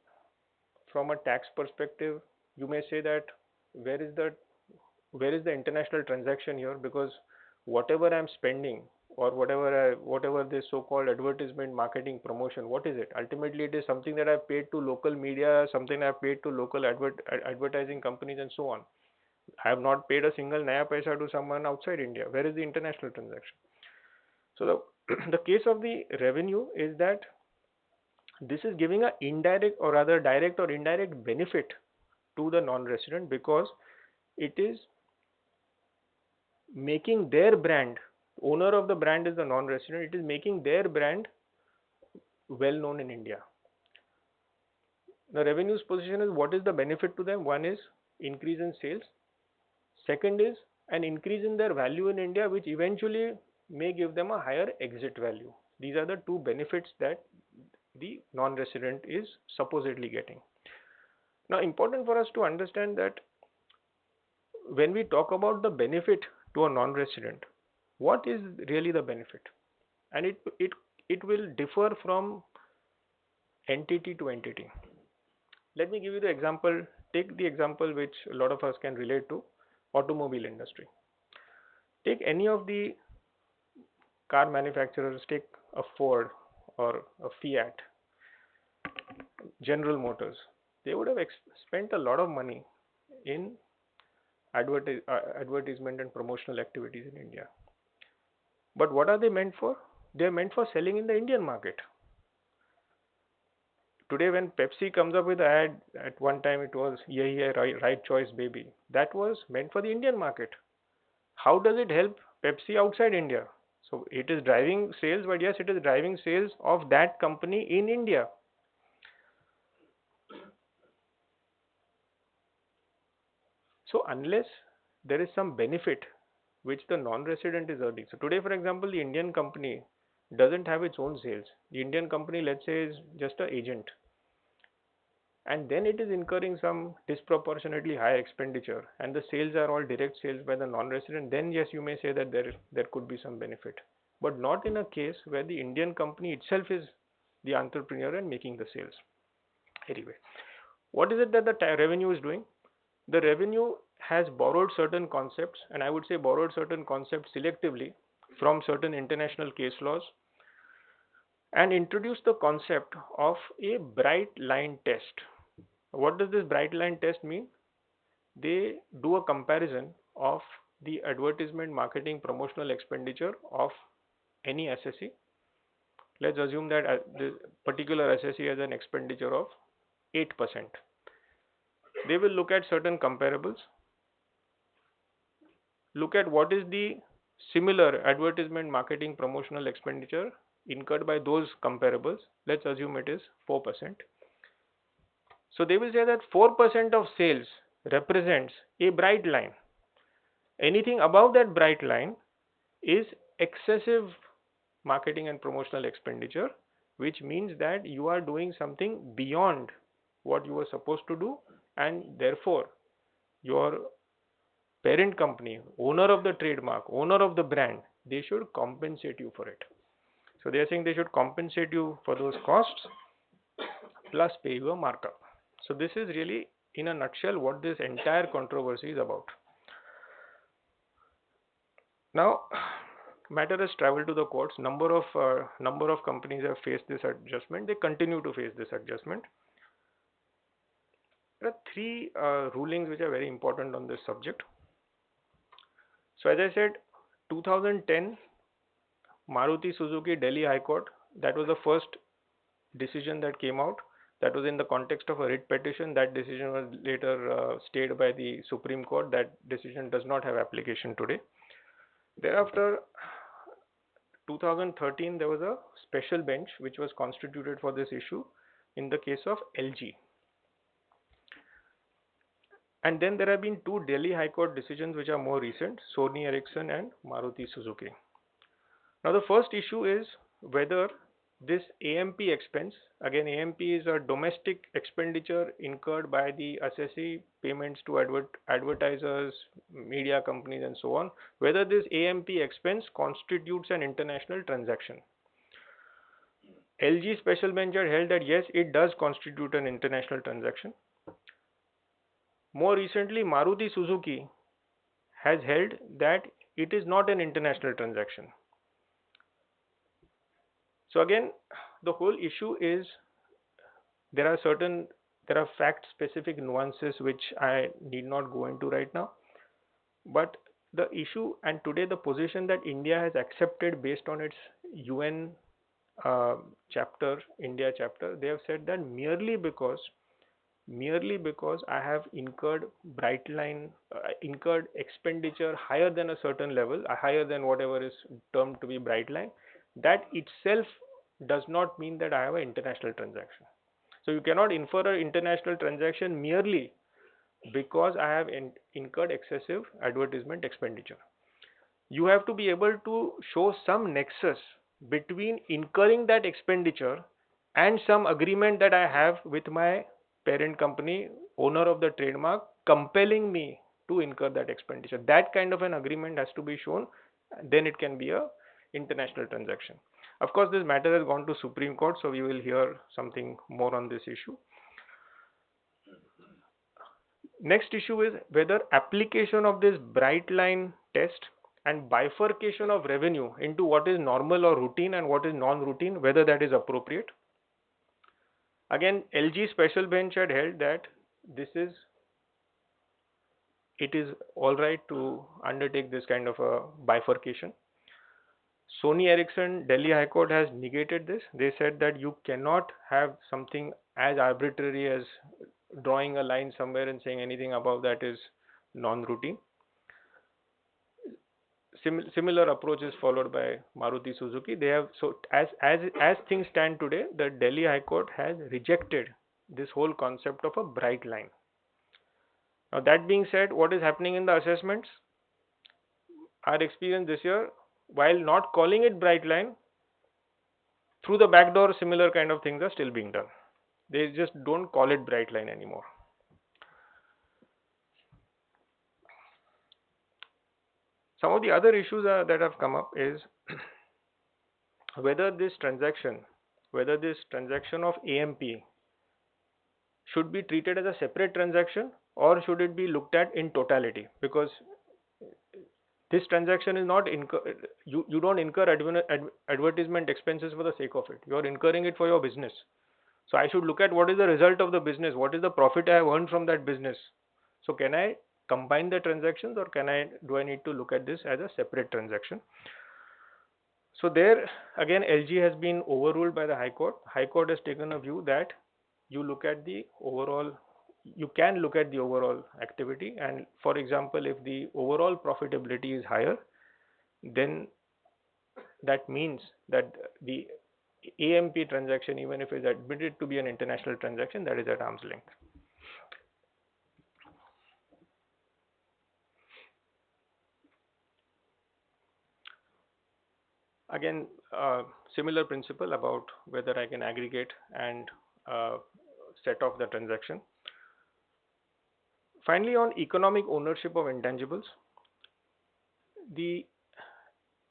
from a tax perspective, you may say that where is the international transaction here? Because whatever I'm spending or whatever this so-called advertisement, marketing, promotion, what is it? Ultimately, it is something that I've paid to local media, something I've paid to local advertising companies, and so on. I have not paid a single naya paisa to someone outside India. Where is the international transaction? So the case of the revenue is that this is giving a indirect or rather direct or indirect benefit to the non-resident because it is making their brand, owner of the brand is the non-resident, it is making their brand well known in India. The revenue's position is what is the benefit to them? One is increase in sales. Second is an increase in their value in India, which eventually may give them a higher exit value. These are the two benefits that the non-resident is supposedly getting. Now, important for us to understand that when we talk about the benefit to a non-resident, what is really the benefit? And it will differ from entity to entity. Let me give you the example. Take the example which a lot of us can relate to, automobile industry. Take any of the car manufacturers, take a Ford or a Fiat, General Motors. They would have spent a lot of money in advertisement and promotional activities in India. But what are they meant for? They are meant for selling in the Indian market. Today, when Pepsi comes up with an ad, at one time it was "Yahi hai right choice, baby." That was meant for the Indian market. How does it help Pepsi outside India? So it is driving sales, but yes, it is driving sales of that company in India. So unless there is some benefit which the non-resident is earning. So today, for example, the Indian company doesn't have its own sales. The Indian company, let's say, is just an agent. And then it is incurring some disproportionately higher expenditure and the sales are all direct sales by the non-resident, then yes, you may say that there could be some benefit. But not in a case where the Indian company itself is the entrepreneur and making the sales. Anyway, what is it that the revenue is doing? The revenue has borrowed certain concepts, and I would say borrowed certain concepts selectively from certain international case laws and introduced the concept of a bright line test. What does this bright line test mean? They do a comparison of the advertisement, marketing, promotional expenditure of any SSE. Let's assume that this particular SSE has an expenditure of 8%. They will look at certain comparables, look at what is the similar advertisement, marketing, promotional expenditure incurred by those comparables. Let's assume it is 4%. So they will say that 4% of sales represents a bright line. Anything above that bright line is excessive marketing and promotional expenditure, which means that you are doing something beyond what you were supposed to do, and therefore your parent company, owner of the trademark, owner of the brand, they should compensate you for it. So they are saying they should compensate you for those costs plus pay you a markup. So this is really in a nutshell what this entire controversy is about. Now, matter has traveled to the courts. Number of companies have faced this adjustment. They continue to face this adjustment. There are three rulings which are very important on this subject. So as I said, 2010 Maruti Suzuki Delhi High Court, that was the first decision that came out. That was in the context of a writ petition. That decision was later stayed by the Supreme Court. That decision does not have application today. Thereafter, 2013, there was a special bench which was constituted for this issue in the case of LG. And then there have been two Delhi High Court decisions which are more recent, Sony Ericsson and Maruti Suzuki. Now the first issue is whether this AMP expense, again AMP is a domestic expenditure incurred by the assessee, payments to advertisers, media companies and so on, whether this AMP expense constitutes an international transaction. LG special bench had held that yes, it does constitute an international transaction. More recently, Maruti Suzuki has held that it is not an international transaction. So again, the whole issue is there are fact specific nuances which I need not go into right now. But the issue and today the position that India has accepted based on its UN chapter, India chapter, they have said that merely because I have incurred incurred expenditure higher than a certain level, higher than whatever is termed to be bright line, that itself does not mean that I have an international transaction. So you cannot infer an international transaction merely because I have incurred excessive advertisement expenditure. You have to be able to show some nexus between incurring that expenditure and some agreement that I have with my parent company, owner of the trademark, compelling me to incur that expenditure. That kind of an agreement has to be shown, then it can be a international transaction. Of course, this matter has gone to Supreme Court, so we will hear something more on this issue. Next issue is whether application of this bright line test and bifurcation of revenue into what is normal or routine and what is non-routine, whether that is appropriate. Again, LG special bench had held that it is all right to undertake this kind of a bifurcation. Sony Ericsson Delhi High Court has negated this. They said that you cannot have something as arbitrary as drawing a line somewhere and saying anything above that is non-routine. Similar approach is followed by Maruti Suzuki. They have, so as things stand today, the Delhi High Court has rejected this whole concept of a bright line. Now that being said, what is happening in the assessments? Our experience this year, while not calling it bright line, through the back door similar kind of things are still being done. They just don't call it bright line anymore. Some of the other issues that have come up is whether this transaction of AMP should be treated as a separate transaction or should it be looked at in totality, because this transaction is not you don't incur advertisement expenses for the sake of it. You are incurring it for your business. So I should look at what is the result of the business, what is the profit I have earned from that business. So can I combine the transactions or do I need to look at this as a separate transaction? So there again LG has been overruled by the High Court. High Court has taken a view that you can look at the overall activity, and for example if the overall profitability is higher, then that means that the AMP transaction, even if it is admitted to be an international transaction, that is at arm's length. Again, similar principle about whether I can aggregate and set off the transaction. Finally, on economic ownership of intangibles, the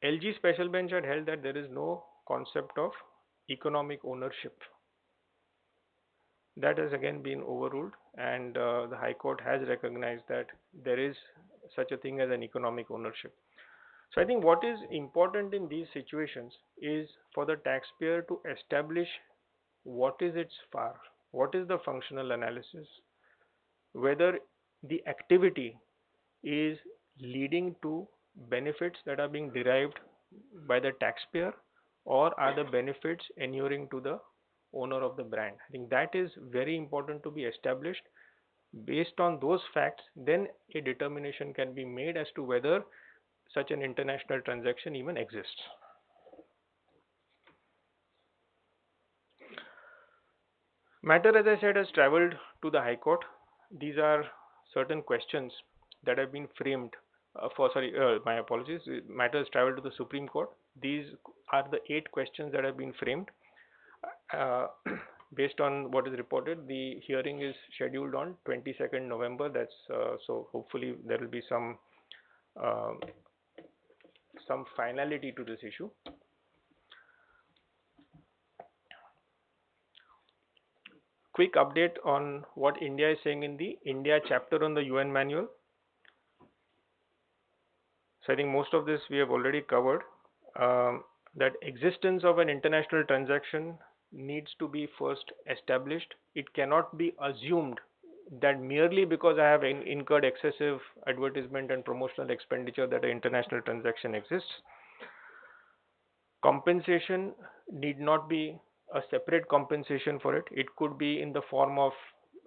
LG special bench had held that there is no concept of economic ownership. That has again been overruled, and the High Court has recognized that there is such a thing as an economic ownership. So I think what is important in these situations is for the taxpayer to establish what is its FAR, what is the functional analysis, whether the activity is leading to benefits that are being derived by the taxpayer, or are the benefits inuring to the owner of the brand. I think that is very important to be established. Based on those facts, then a determination can be made as to whether such an international transaction even exists. Matter, as I said, has traveled to the High Court. These are certain questions that have been framed. My apologies. Matter has traveled to the Supreme Court. These are the 8 questions that have been framed. Based on what is reported, the hearing is scheduled on 22nd November. That's so hopefully there will be some finality to this issue. Quick update on what India is saying in the India chapter on the UN manual. So I think most of this we have already covered. That existence of an international transaction needs to be first established. It cannot be assumed that merely because I have incurred excessive advertisement and promotional expenditure that an international transaction exists. Compensation need not be a separate compensation for it. It could be in the form of,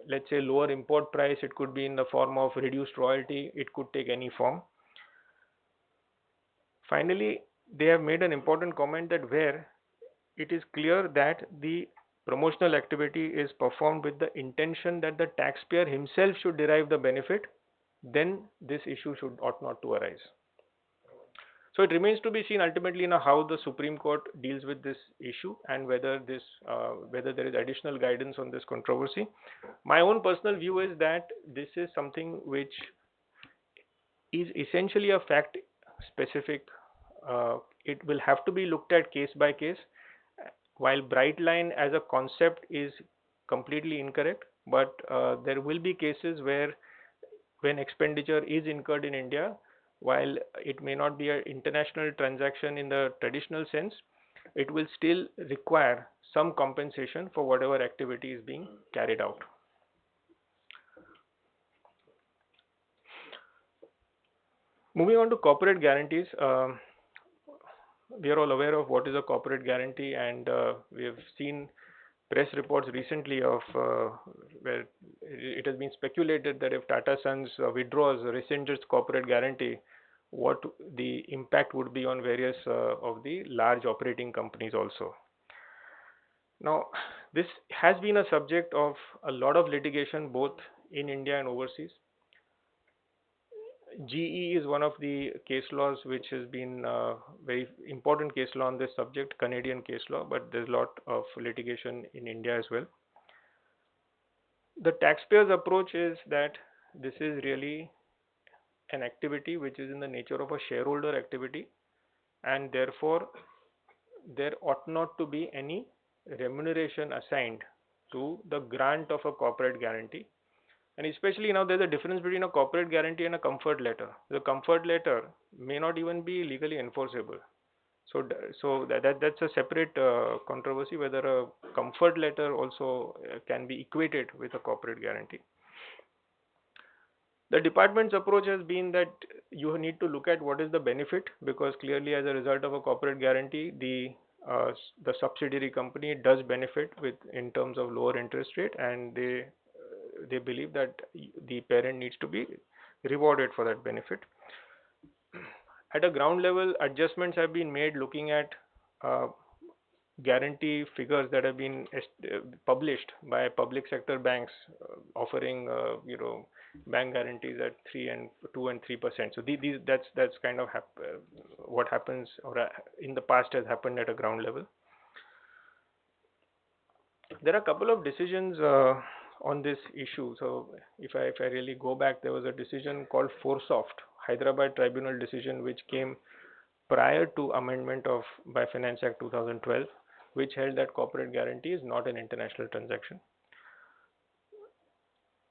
let's say, lower import price. It could be in the form of reduced royalty. It could take any form. Finally, they have made an important comment that where it is clear that the promotional activity is performed with the intention that the taxpayer himself should derive the benefit, then this issue ought not to arise. So it remains to be seen ultimately how the Supreme Court deals with this issue, and whether there is additional guidance on this controversy. My own personal view is that this is something which is essentially a fact specific. It will have to be looked at case by case. While bright line as a concept is completely incorrect, but there will be cases where when expenditure is incurred in India, while it may not be an international transaction in the traditional sense, it will still require some compensation for whatever activity is being carried out. Moving on to corporate guarantees. We are all aware of what is a corporate guarantee, and we have seen press reports recently of where it has been speculated that if Tata Sons withdraws or rescinds its corporate guarantee, what the impact would be on various of the large operating companies also. Now, this has been a subject of a lot of litigation both in India and overseas. GE is one of the case laws which has been very important case law on this subject, Canadian case law, but there's a lot of litigation in India as well. The taxpayer's approach is that this is really an activity which is in the nature of a shareholder activity, and therefore there ought not to be any remuneration assigned to the grant of a corporate guarantee. And especially now there's a difference between a corporate guarantee and a comfort letter. The comfort letter may not even be legally enforceable. So that's a separate controversy, whether a comfort letter also can be equated with a corporate guarantee. The department's approach has been that you need to look at what is the benefit, because clearly as a result of a corporate guarantee, the subsidiary company does benefit in terms of lower interest rate, and they believe that the parent needs to be rewarded for that benefit. At a ground level, adjustments have been made looking at guarantee figures that have been published by public sector banks offering bank guarantees at 2 and 3%. So that's kind of what happens, or in the past has happened at a ground level. There are a couple of decisions on this issue. So if I really go back, there was a decision called Forsoft, Hyderabad Tribunal decision, which came prior to amendment of by Finance Act 2012, which held that corporate guarantee is not an international transaction.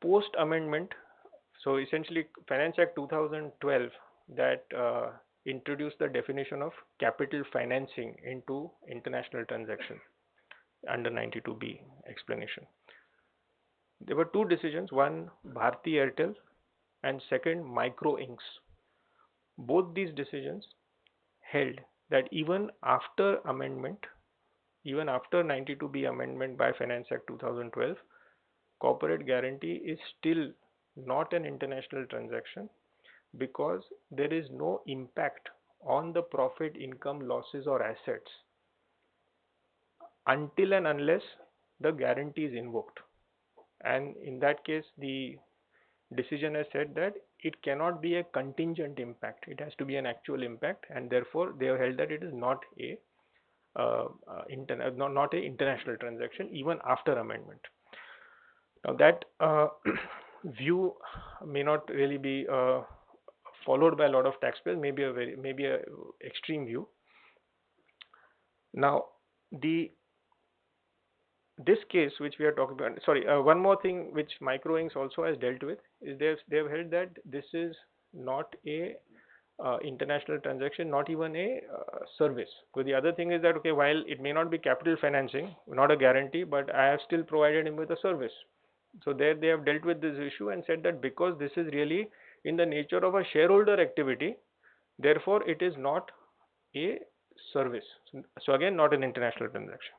Post amendment, so essentially Finance Act 2012 that introduced the definition of capital financing into international transaction under 92B explanation. There were two decisions, one Bharti Airtel and second Micro Inks. Both these decisions held that even after amendment, even after 92B amendment by Finance Act 2012, corporate guarantee is still not an international transaction because there is no impact on the profit, income, losses or assets until and unless the guarantee is invoked. And in that case, the decision has said that it cannot be a contingent impact. It has to be an actual impact, and therefore they have held that it is not a not a international transaction even after amendment. Now that view may not really be followed by a lot of taxpayers, maybe a extreme view. Now this case which we are talking about, sorry, one more thing which Micro Inks also has dealt with is they've held that this is not a international transaction, not even a service. So the other thing is that, okay, while it may not be capital financing, not a guarantee, but I have still provided him with a service. So there they have dealt with this issue and said that because this is really in the nature of a shareholder activity, therefore it is not a service. So again, not an international transaction.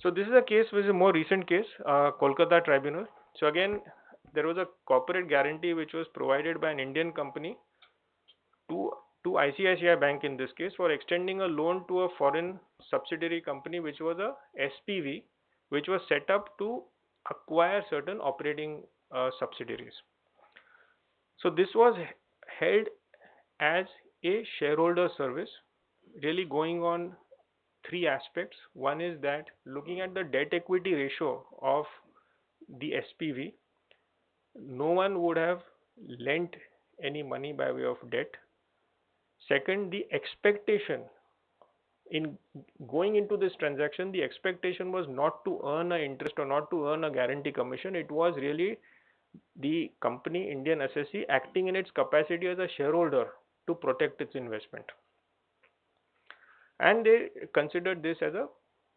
So this is a case which is a more recent case, Kolkata Tribunal. So again, there was a corporate guarantee which was provided by an Indian company to ICICI Bank in this case for extending a loan to a foreign subsidiary company which was a SPV, which was set up to acquire certain operating subsidiaries. So this was held as a shareholder service, really going on three aspects. One is that looking at the debt equity ratio of the SPV, no one would have lent any money by way of debt. Second, the expectation in going into this transaction, the expectation was not to earn an interest or not to earn a guarantee commission. It was really the company, Indian SSC, acting in its capacity as a shareholder to protect its investment. And they considered this as a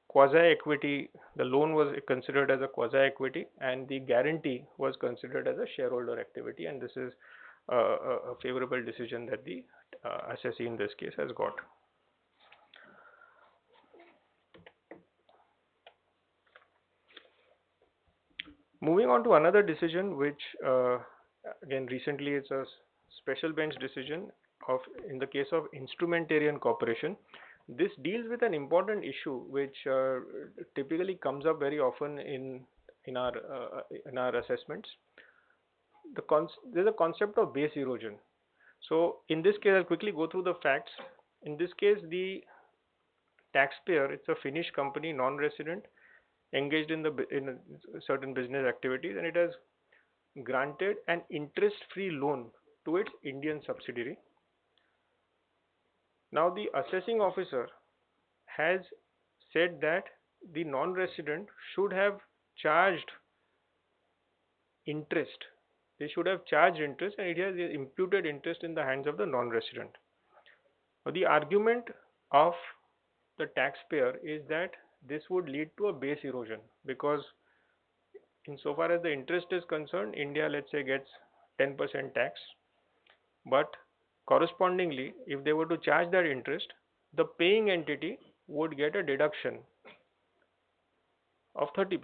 quasi-equity. The loan was considered as a quasi-equity and the guarantee was considered as a shareholder activity, and this is a favorable decision that the SSC in this case has got. Moving on to another decision which again recently it's a special bench decision of in the case of Instrumentarian Corporation. This deals with an important issue which typically comes up very often in our assessments. There's a concept of base erosion. So in this case, I'll quickly go through the facts. In this case, the taxpayer, it's a Finnish company, non-resident, engaged in certain business activities, and it has granted an interest-free loan to its Indian subsidiary. Now the assessing officer has said that the non-resident should have charged interest. They should have charged interest, and it has imputed interest in the hands of the non-resident. Now the argument of the taxpayer is that this would lead to a base erosion because insofar as the interest is concerned, India, let's say, gets 10% tax, but correspondingly, if they were to charge that interest, the paying entity would get a deduction of 30%.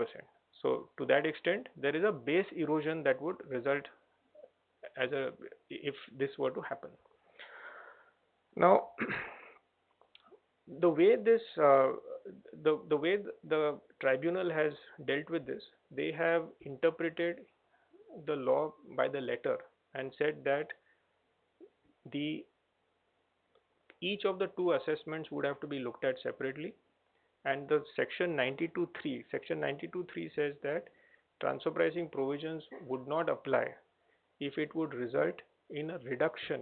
So to that extent, there is a base erosion that would result if this were to happen. Now, the way the tribunal has dealt with this, they have interpreted the law by the letter and said that each of the two assessments would have to be looked at separately, and the section 92.3 says that transfer pricing provisions would not apply if it would result in a reduction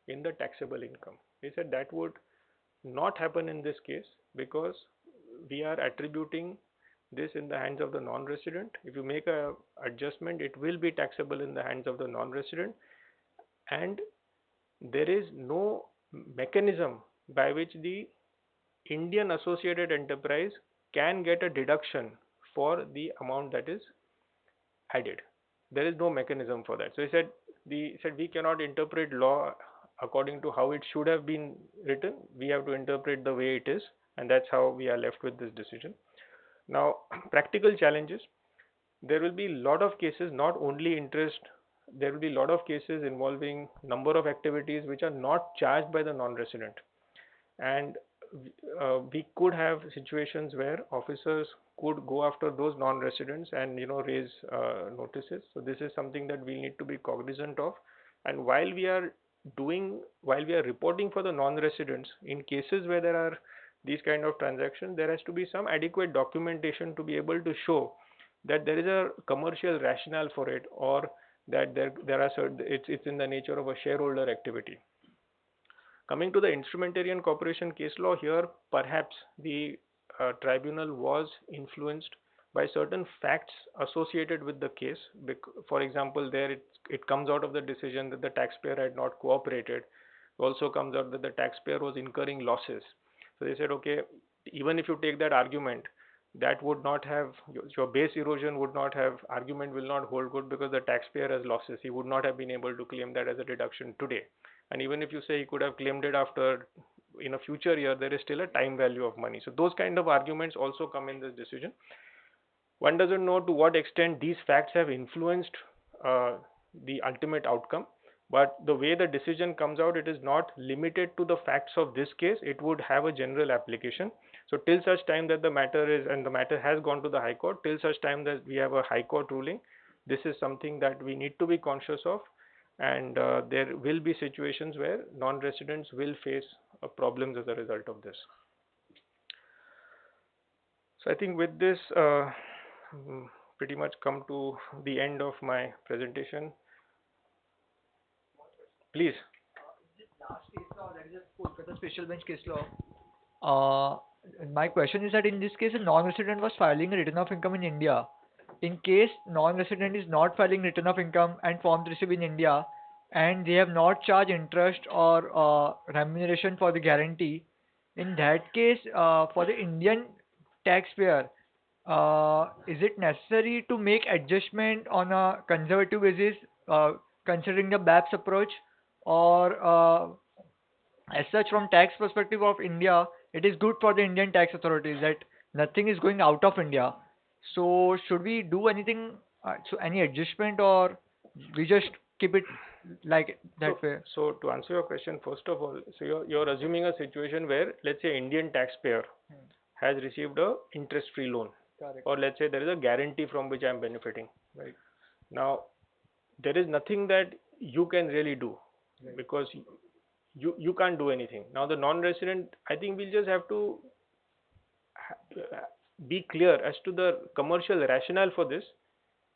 in the taxable income. They said that would not happen in this case because we are attributing this in the hands of the non-resident. If you make a adjustment, it will be taxable in the hands of the non-resident, and there is no mechanism by which the Indian associated enterprise can get a deduction for the amount that is added. There is no mechanism for that. So he said we cannot interpret law according to how it should have been written. We have to interpret the way it is, and that's how we are left with this decision. Now, practical challenges. There will be a lot of cases, not only interest. There will be a lot of cases involving number of activities which are not charged by the non-resident, and we could have situations where officers could go after those non-residents and raise notices. So this is something that we need to be cognizant of. And while we are reporting for the non-residents, in cases where there are these kind of transactions, there has to be some adequate documentation to be able to show that there is a commercial rationale for it, or that there are certain, it's in the nature of a shareholder activity. Coming to the instrumentarian corporation case law, here perhaps the tribunal was influenced by certain facts associated with the case. For example, there it comes out of the decision that the taxpayer had not cooperated. It also comes out that the taxpayer was incurring losses. So they said, okay, even if you take that argument, that would not have, your base erosion would not have, argument will not hold good because the taxpayer has losses. He would not have been able to claim that as a deduction today. And even if you say he could have claimed it after, in a future year, there is still a time value of money. So those kind of arguments also come in this decision. One doesn't know to what extent these facts have influenced the ultimate outcome, but the way the decision comes out, it is not limited to the facts of this case. It would have a general application. So till such time that the matter has gone to the High Court, till such time that we have a High Court ruling, this is something that we need to be conscious of. And there will be situations where non-residents will face problems as a result of this. So I think with this, pretty much come to the end of my presentation. Please. This last case law, that is a Kolkata special bench case law. My question is that in this case, a non-resident was filing a return of income in India. In case non-resident is not filing return of income and forms received in India, and they have not charged interest or remuneration for the guarantee, in that case, for the Indian taxpayer, is it necessary to make adjustment on a conservative basis, considering the BAPS approach, or as such, from tax perspective of India, it is good for the Indian tax authorities that nothing is going out of India. So should we do anything, so any adjustment, or we just keep it like that way? So to answer your question, first of all, so you're assuming a situation where, let's say, Indian taxpayer has received a interest-free loan, Correct. or let's say there is a guarantee from which I'm benefiting. Right now, there is nothing that you can really do, Right. because you can't do anything. Now the non-resident, I think we'll just have to be clear as to the commercial rationale for this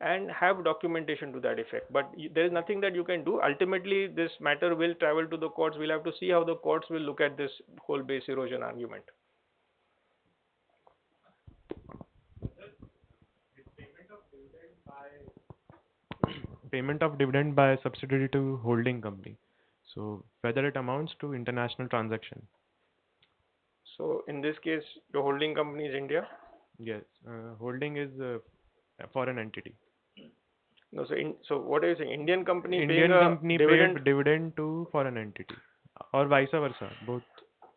and have documentation to that effect. But there is nothing that you can do. Ultimately, this matter will travel to the courts. We'll have to see how the courts will look at this whole base erosion argument. Payment of dividend by subsidiary to holding company. So whether it amounts to international transaction. So in this case, your holding company is India. Yes, holding is a foreign entity. No, so what are you saying? Indian company Indian paying a company dividend? paid dividend to foreign entity, or vice versa, both.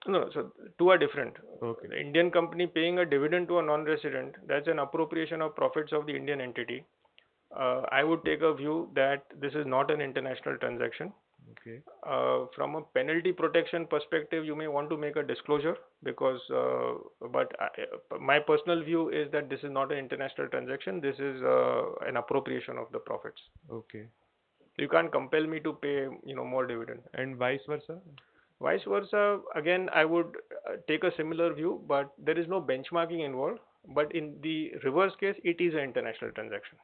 No, so two are different. Okay. The Indian company paying a dividend to a non-resident, that's an appropriation of profits of the Indian entity. I would take a view that this is not an international transaction. Okay. From a penalty protection perspective, you may want to make a disclosure, because my personal view is that this is not an international transaction. This is an appropriation of the profits. Okay. You can't compel me to pay more dividend. And vice versa. Vice versa, again, I would take a similar view, but there is no benchmarking involved. But in the reverse case, it is an international transaction.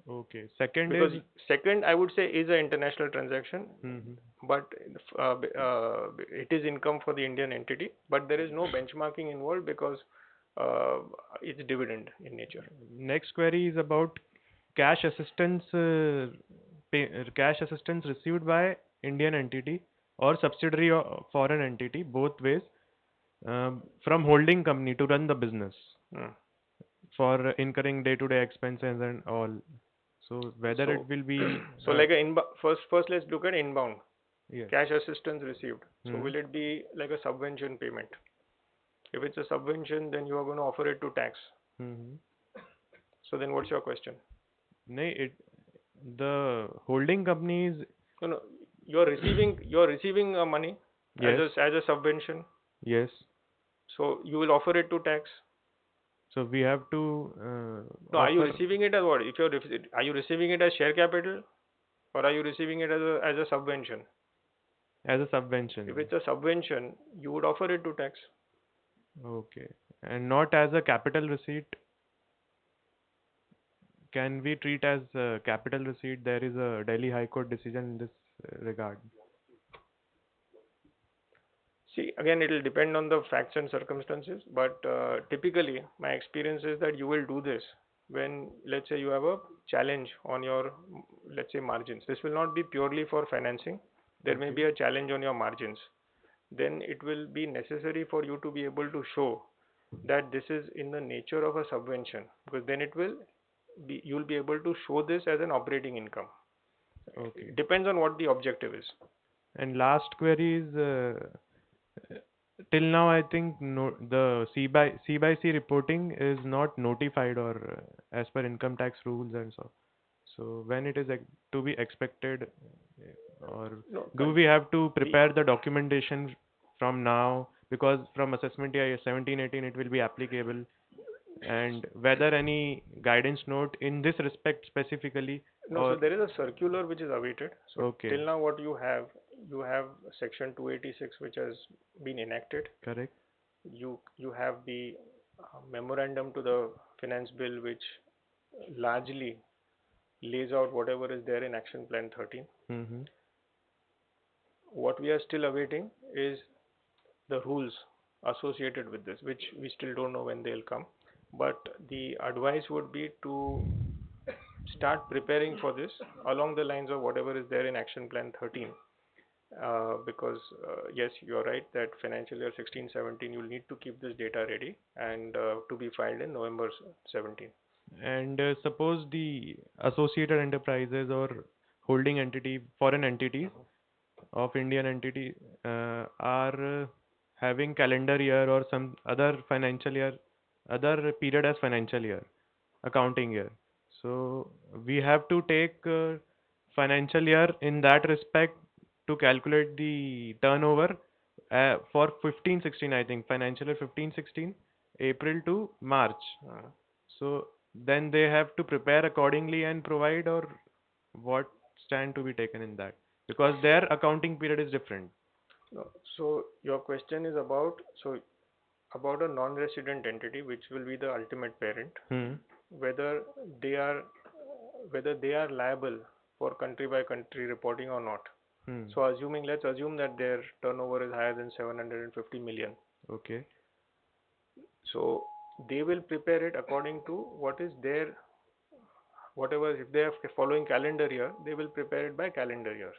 Okay. Second Because is. second, I would say, is an international transaction, Mhm. but it is income for the Indian entity, but there is no benchmarking involved because uh, it's dividend in nature. Next query is about cash assistance, cash assistance received by Indian entity or subsidiary or foreign entity, both ways, from holding company to run the business Hmm. for incurring day-to-day expenses and all. So whether it So, will be, so like a first let's look at inbound yes. cash assistance received. So Hmm. will it be like a subvention payment? If it's a subvention, then you are going to offer it to tax. Hmm. So then what's your question? No, the holding companies, No, no, you're receiving money yes, as a subvention. yes. So you will offer it to tax. So we have to No, are you offer receiving it as what? If are you receiving it as share capital or are you receiving it as a subvention? as a subvention. If it's a subvention, you would offer it to tax. Okay. And not as a capital receipt. Can we treat as capital receipt? There is a Delhi High Court decision in this regard. See, again, it will depend on the facts and circumstances, but typically, my experience is that you will do this when, let's say, you have a challenge on your, let's say, margins. This will not be purely for financing. There may Okay. be a challenge on your margins. Then it will be necessary for you to be able to show that this is in the nature of a subvention, because then it will be, you'll be able to show this as an operating income. Okay. It depends on what the objective is. And last query is till now I think the C by C reporting is not notified or as per income tax rules and so. So when it is to be expected, or No, do we have to the prepare the documentation from now, because from assessment year 17-18 it will be applicable, and whether any guidance note in this respect specifically, No, so or there is a circular which is awaited. So okay, till now, what you have Section 286 which has been enacted. correct. You have the memorandum to the finance bill which largely lays out whatever is there in Action Plan 13. Mm-hmm. What we are still awaiting is the rules associated with this, which we still don't know when they'll come. But the advice would be to start preparing for this along the lines of whatever is there in Action Plan 13. Because yes, you're right that financial year 16-17 you'll need to keep this data ready and to be filed in November 17. And suppose the associated enterprises or holding entity, foreign entities of Indian entity are having calendar year or some other financial year, other period as financial year, accounting year. So we have to take financial year in that respect to calculate the turnover for 15-16, I think, financial year 15-16, April to March. So then they have to prepare accordingly and provide, or what stand to be taken in that? Because their accounting period is different. No, so your question is about a non-resident entity which will be the ultimate parent, Hmm. whether they are whether they are liable for country by country reporting or not. Hmm. So let's assume that their turnover is higher than 750 million. Okay. So they will prepare it according to what is their whatever. If they are following calendar year, they will prepare it by calendar year.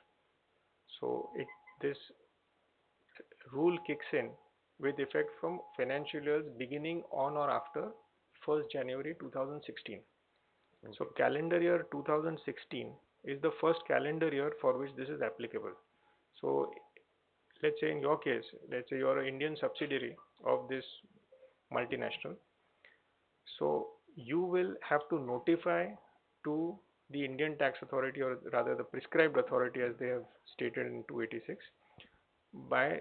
So this rule kicks in with effect from financial years beginning on or after 1st January 2016. So calendar year 2016 is the first calendar year for which this is applicable. So let's say in your case, let's say you're an Indian subsidiary of this multinational. So you will have to notify to the Indian tax authority, or rather the prescribed authority as they have stated in 286, by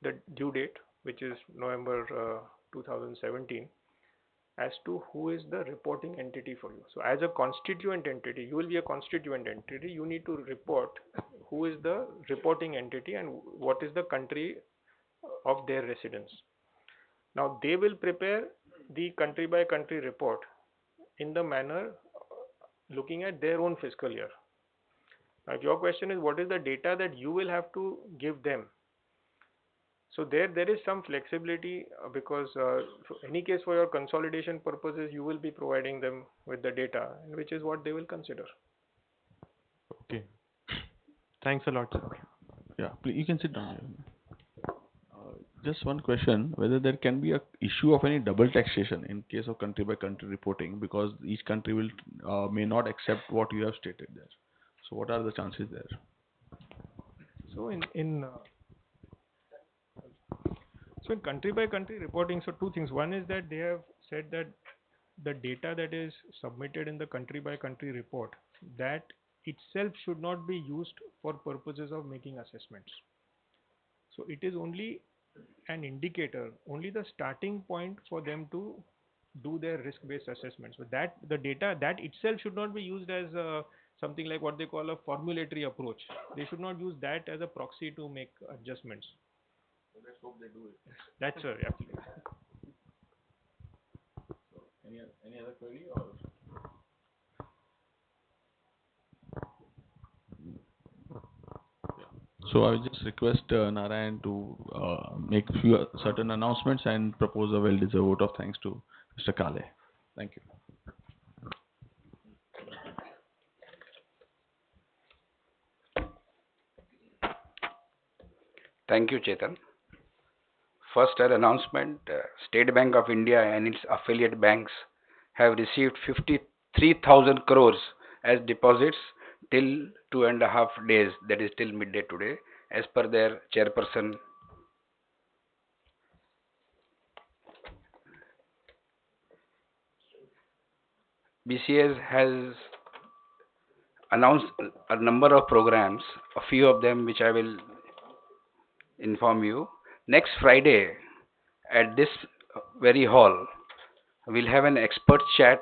the due date, which is November 2017, as to who is the reporting entity for you. So as a constituent entity, you will be a constituent entity. You need to report who is the reporting entity and what is the country of their residence. Now they will prepare the country by country report in the manner looking at their own fiscal year. Now, if your question is what is the data that you will have to give them, so there is some flexibility because for any case for your consolidation purposes, you will be providing them with the data, which is what they will consider. Okay. Thanks a lot, sir. Yeah, please, you can sit down here. Just one question, whether there can be a issue of any double taxation in case of country by country reporting, because each country will may not accept what you have stated there. So what are the chances there? So in country by country reporting, so two things. One is that they have said that the data that is submitted in the country by country report, that itself should not be used for purposes of making assessments. So it is only an indicator, only the starting point for them to do their risk-based assessments. So that the data that itself should not be used as something like what they call a formulatory approach. They should not use that as a proxy to make adjustments. Let's hope they do it. That's absolutely. Any other query or? So I will just request Narayan to make few certain announcements and propose a well-deserved vote of thanks to Mr. Kale. Thank you. Thank you, Chetan. First, an announcement. State Bank of India and its affiliate banks have received 53,000 crores as deposits till 2.5 days, that is till midday today, as per their chairperson. BCAS has announced a number of programs, a few of them which I will inform you. Next Friday at this very hall, we'll have an expert chat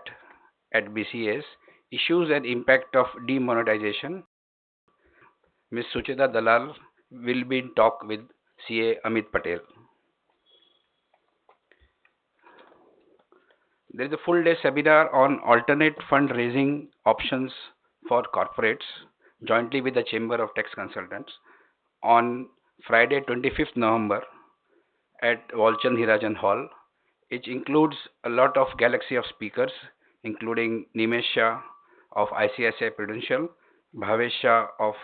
at BCAS, issues and impact of demonetization. Ms. Sucheta Dalal will be in talk with CA Amit Patel. There is a full day seminar on alternate fundraising options for corporates jointly with the Chamber of Tax Consultants on Friday 25th November at Walchand Hirajan Hall. It includes a lot of galaxy of speakers including Nimesh Shah of ICICI Prudential, Bhavesh Shah of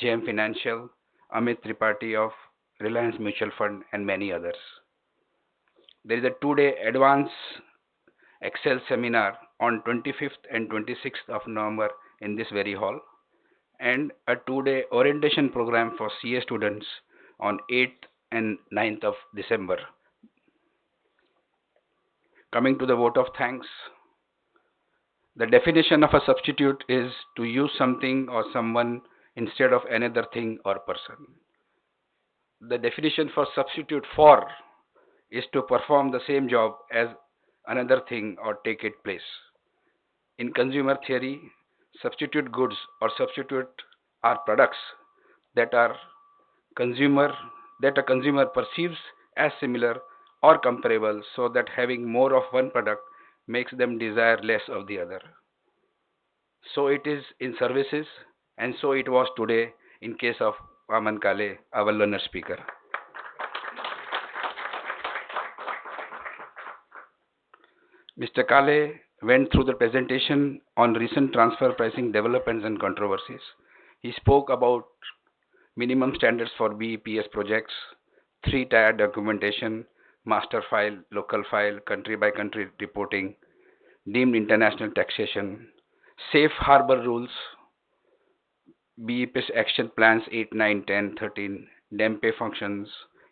JM Financial, Amit Tripathi of Reliance Mutual Fund and many others. There is a 2-day advance Excel seminar on 25th and 26th of November in this very hall, and a 2-day orientation program for CA students on 8th and 9th of December. Coming to the vote of thanks, the definition of a substitute is to use something or someone instead of another thing or person. The definition for substitute for is to perform the same job as another thing or take its place. In consumer theory, substitute goods or substitute are products that a consumer perceives as similar or comparable, so that having more of one product makes them desire less of the other. So it is in services, and so it was today in case of Waman Kale, our learner speaker. Mr. Kale went through the presentation on recent transfer pricing developments and controversies. He spoke about minimum standards for BCAS projects, 3-tier documentation, master file, local file, country by country reporting, deemed international taxation, safe harbor rules, BCAS action plans 8, 9, 10, 13, DEMPE functions,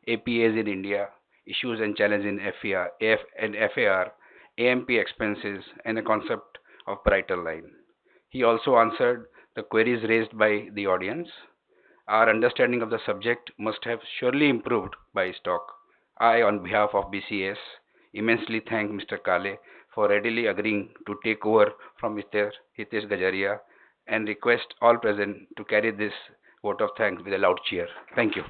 APAs in India, issues and challenges in FAR, AMP expenses, and a concept of brighter line. He also answered the queries raised by the audience. Our understanding of the subject must have surely improved by his talk. I, on behalf of BCAS, immensely thank Mr. Kale for readily agreeing to take over from Mr. Hitesh Gajaria and request all present to carry this vote of thanks with a loud cheer. Thank you.